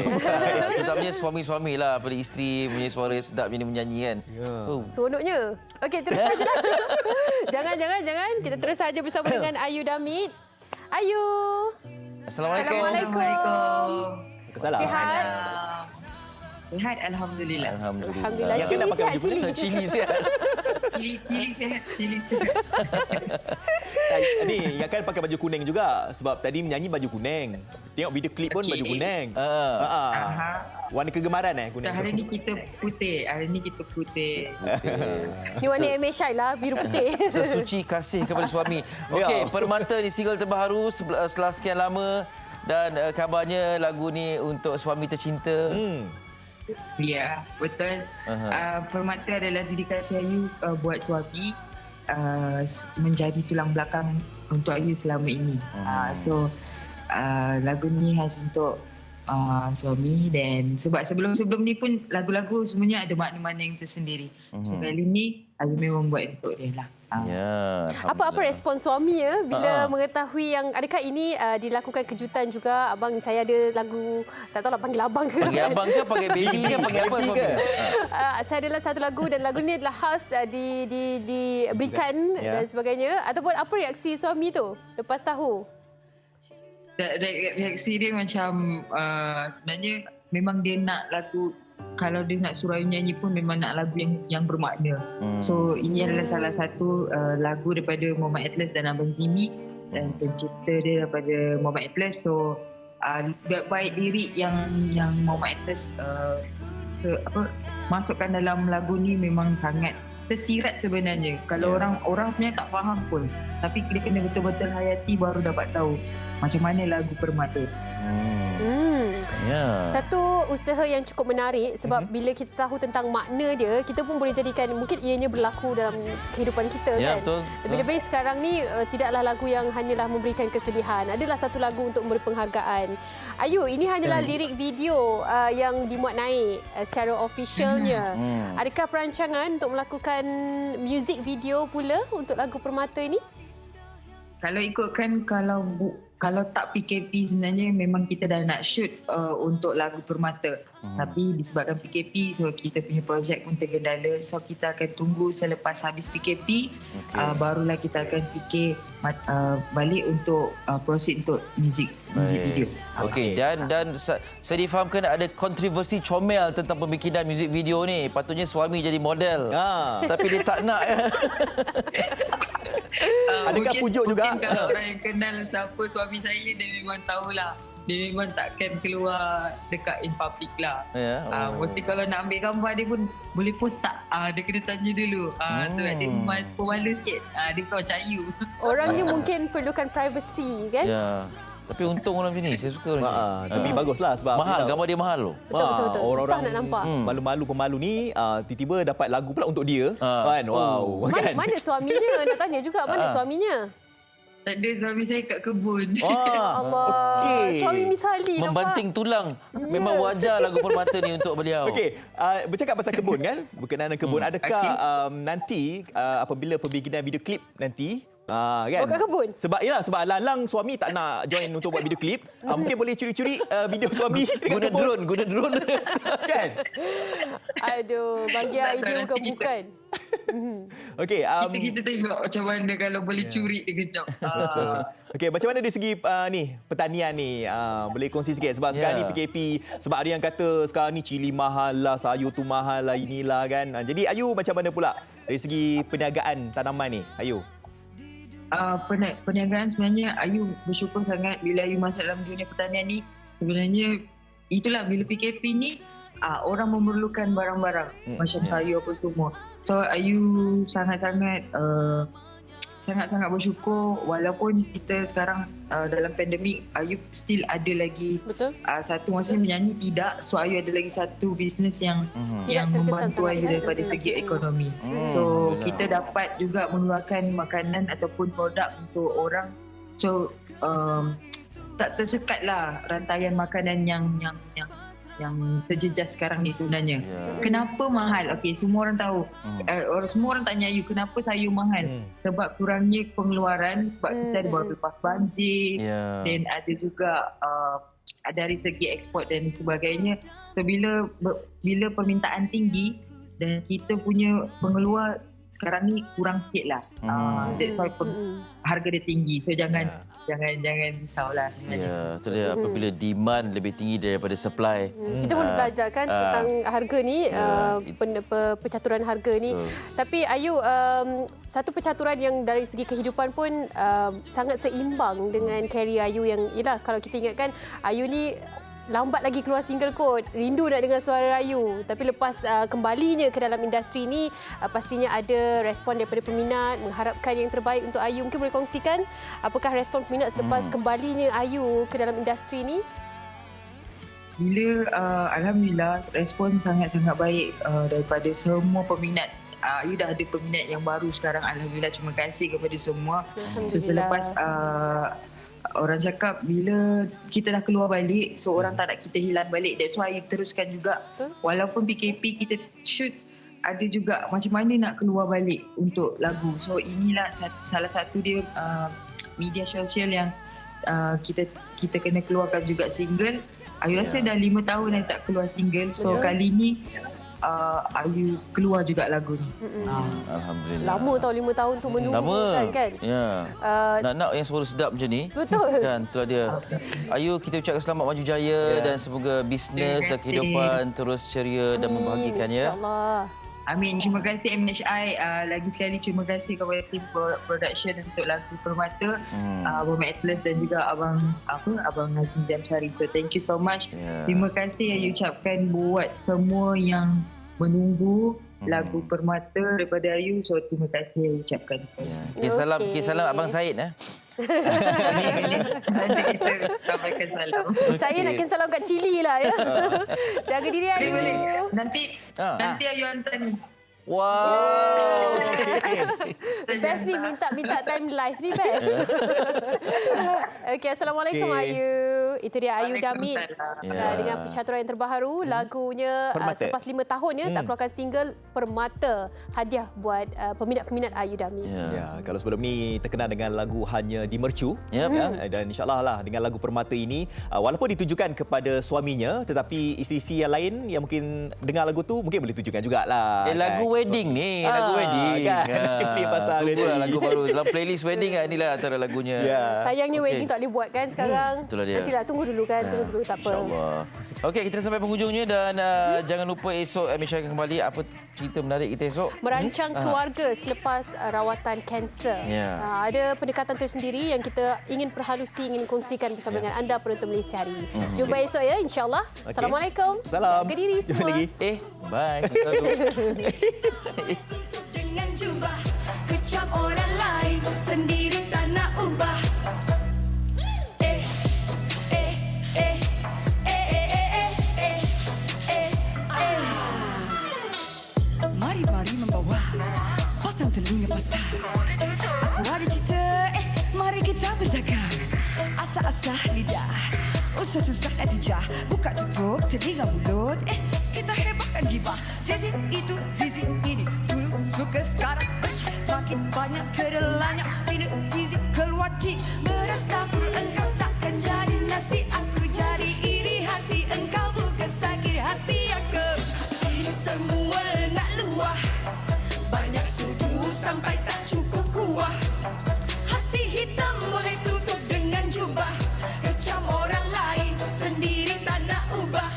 Terutamanya suami-suami lah, pada isteri punya suara sedap ini menyanyi kan. Seronoknya. Okey, terus sajalah. Jangan. Kita terus saja bersama dengan Ayu Damit. Ayu. Assalamualaikum. Sihat? Sihat, Alhamdulillah. Alhamdulillah. Cili sihat, Cili sihat. Cili sihat. Ni, yang kan pakai baju kuning juga sebab tadi menyanyi baju kuning. Tengok video klip pun baju kuning. Warna kegemaran kuning. Hari ni kita putih. Ni warna MSI lah, biru putih. Sesuci kasih kepada suami. Okey, Permata ni single terbaru setelah sekian lama dan kabarnya lagu ni untuk suami tercinta. Ya, betul. Permata adalah dedikasi Ayu buat suami, menjadi tulang belakang untuk Ayu selama ini. So lagu ni khas untuk suami, dan sebab sebelum ni pun lagu-lagu semuanya ada makna-makna yang tersendiri. So kali ni Ayu memang buat untuk dia lah. Ya. Apa respon suami bila mengetahui yang adakah ini dilakukan kejutan juga? Abang, saya ada lagu, tak tahulah panggil abang ke. Panggil abang ke, panggil baby ke, panggil apa suami? Saya adalah satu lagu dan lagu ni adalah khas diberikan dan sebagainya. Ataupun apa reaksi suami tu lepas tahu? Reaksi dia macam sebenarnya memang dia nak lagu, kalau dia nak suruh Ayu nyanyi pun memang nak lagu yang bermakna. So ini adalah salah satu lagu daripada Muhammad Atlas dan Abang Zimi, dan pencipta dia daripada Muhammad Atlas. So baik lirik yang Muhammad Atlas masukkan dalam lagu ni memang sangat tersirat sebenarnya. Kalau orang sebenarnya tak faham pun, tapi dia kena betul-betul hayati baru dapat tahu macam mana lagu Permata. Satu usaha yang cukup menarik sebab bila kita tahu tentang makna dia, kita pun boleh jadikan mungkin ianya berlaku dalam kehidupan kita kan. Betul. Lebih-lebih sekarang ni tidaklah lagu yang hanyalah memberikan kesedihan. Adalah satu lagu untuk memberi penghargaan. Ayu, ini hanyalah lirik video yang dimuat naik secara officialnya. Adakah perancangan untuk melakukan music video pula untuk lagu Permata ini? Kalau ikutkan kalau tak PKP sebenarnya memang kita dah nak shoot untuk lagu Permata. Tapi disebabkan PKP, so kita punya projek pun tergendala. So kita akan tunggu selepas habis PKP, barulah kita akan fikir balik untuk proceed untuk music video. Okey, dan saya difahamkan ada kontroversi comel tentang pembikinan music video ni. Patutnya suami jadi model. Tapi dia tak nak. Adakah pujuk juga? Kalau orang yang kenal siapa suami saya, dia memang tahulah. Dia memang takkan keluar dekat in public lah. Mesti kalau nak ambil gambar dia pun boleh post tak? Dia kena tanya dulu. So dia pemalu sikit. Dia kau cayu. Orangnya mungkin perlukan privacy kan? Ya. Tapi untung orang macam ni, saya suka orang macam ni. Tapi baguslah sebab mahal, gambar dia mahal loh. Betul. Orang-orang susah nak nampak. Malu-malu pemalu ni tiba-tiba dapat lagu pula untuk dia. Kan? Wow. Kan? Mana suaminya? Nak tanya juga mana suaminya? Tak ada, suami saya kat kebun. Allah. Suami misali. Membanting tulang. Memang wajar lagu Permata ni untuk beliau. Okey, bercakap pasal kebun kan? Berkenaan kebun. Adakah nanti apabila pembikinan video klip nanti kan? Kat kebun? Sebab Lalang suami tak nak join untuk buat video klip. Mungkin boleh curi-curi video suami guna drone. Kan? Aduh, bagi idea bukan-bukan. Okey, kita tengok macam mana kalau boleh curi dia kejap. Okey, macam mana dari segi pertanian ni? Boleh kongsi sikit sebab sekarang ni PKP, sebab ada yang kata sekarang ni cili mahal lah, sayur tu mahal lah, inilah kan. Jadi Ayu macam mana pula dari segi perniagaan tanaman ni? Ayu. Perniagaan sebenarnya Ayu bersyukur sangat bila Ayu masuk dalam dunia pertanian ni. Sebenarnya itulah bila PKP ni orang memerlukan barang-barang macam sayur apa semua. So Ayu sangat-sangat bersyukur walaupun kita sekarang dalam pandemik, Ayu still ada lagi satu, maksudnya menyanyi tidak. So Ayu ada lagi satu bisnes yang membantu Ayu daripada segi ekonomi. So kita dapat juga mengeluarkan makanan ataupun produk untuk orang. So tak tersekatlah rantaian makanan yang terjejas sekarang ni sebenarnya. Kenapa mahal? Okey, semua orang tahu. Semua orang tanya Ayu kenapa sayur mahal. Sebab kurangnya pengeluaran, sebab kita ada baru lepas banjir, dan ada juga dari segi ekspor dan sebagainya. So bila permintaan tinggi dan kita punya pengeluar sekarang ni kurang sikit lah. That's why harga dia tinggi. So jangan risaulah sebenarnya. Ya, itu dia. Apabila demand lebih tinggi daripada supply. Kita pun belajar kan tentang harga ni, percaturan harga ni. Tapi Ayu, satu percaturan yang dari segi kehidupan pun sangat seimbang dengan career Ayu yang, yelah, kalau kita ingatkan Ayu ni lambat lagi keluar single kot. Rindu nak dengar suara Ayu. Tapi lepas kembalinya ke dalam industri ni, pastinya ada respon daripada peminat, mengharapkan yang terbaik untuk Ayu. Mungkin boleh kongsikan apakah respon peminat selepas kembalinya Ayu ke dalam industri ni? Bila alhamdulillah respon sangat-sangat baik daripada semua peminat. Ayu dah ada peminat yang baru sekarang. Alhamdulillah, terima kasih kepada semua. So selepas orang cakap bila kita dah keluar balik, so orang tak nak kita hilang balik. That's why Ayu teruskan juga. Walaupun PKP kita shoot, ada juga macam mana nak keluar balik untuk lagu. So inilah salah satu dia media sosial yang kita kena keluarkan juga single. Ayu rasa dah 5 tahun Ayu tak keluar single. So kali ni Ayu keluar juga lagu ni. Alhamdulillah. Lama tau 5 tahun tu menunggu kan? Ya. Nak yang suara sedap macam ni. Betul. Kan, itulah dia. Ayu, kita ucapkan selamat maju jaya dan semoga bisnes dan kehidupan terus ceria dan membahagikan ya. InsyaAllah. Amin. Terima kasih MHI. Lagi sekali terima kasih kepada tim production untuk lagu Permata, Abang Atlas dan juga Abang Nazim Jamsari. So thank you so much. Terima kasih yang ucapkan buat semua yang menunggu lagu Permata daripada Ayu. So terima kasih yang ucapkan. Salam Abang Said Nanti kita sampaikan salam. Saya nak kirim salam kat Chili lah ya. Jaga diri Ayu. Boleh. Nanti Ayu hantar ni. Wow. Best ni minta time live ni best. Okey, Assalamualaikum Ayu. Itu dia Ayu Damin dengan percaturan yang terbaru. Lagunya selepas 5 tahun ya tak keluarkan single, Permata. Hadiah buat peminat-peminat Ayu Damin. Ya, kalau sebelum ni terkenal dengan lagu Hanya di Mercu dan insyaAllah lah dengan lagu Permata ini walaupun ditujukan kepada suaminya tetapi isteri-isteri yang lain yang mungkin dengar lagu tu mungkin boleh tujukan jugalah. Lagu wedding ni, lagu wedding. Kan? Tunggulah lagu baru dalam playlist wedding inilah antara lagunya. Sayangnya wedding tak boleh buat kan sekarang. Itulah dia. Nantilah tunggu dulu kan, tunggu dulu tak apa. InsyaAllah. Okey, kita dah sampai penghujungnya dan jangan lupa esok Misha akan kembali. Apa cerita menarik kita esok? Merancang keluarga selepas rawatan kanser. Ada pendekatan tersendiri yang kita ingin perhalusi, ingin kongsikan bersama dengan anda penonton Malaysia hari ini. Jumpa esok ya insya-Allah. Assalamualaikum. Salam. Jaga diri semua. Bye. Dengan jubah kecap orang lain sendiri tak nak ubah. Mari membawa pasang telunya pasar. Aku ada cerita, mari kita berdagang. Asah-asah lidah, usah-susah natijah. Buka tutup telinga mulut, kita hebatkan gibah. Zizi itu, Zizi ini, dulu suka sekarang benci. Makin banyak kedelanya, bila Zizi keluar di beras dapur. Engkau takkan jadi nasi, aku jadi iri hati. Engkau bukan sakit hati aku. Semua nak luah, banyak sudu sampai tak cukup kuah. Hati hitam boleh tutup dengan jubah. Kecam orang lain sendiri tak nak ubah.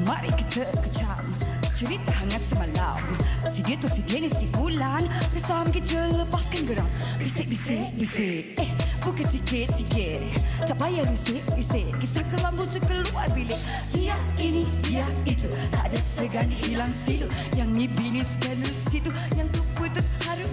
Mari kita kecam cerita hangat semalam. Si dia tu si dia ni si Fulan. Bersama kita lepaskan geram. Bisik. Bukan sikit-sikit. Tak payah bisik. Kisah kelam butuh keluar bilik. Dia ini, dia itu. Tak ada segan hilang silu. Yang ni bini skandal situ. Yang tu putus haru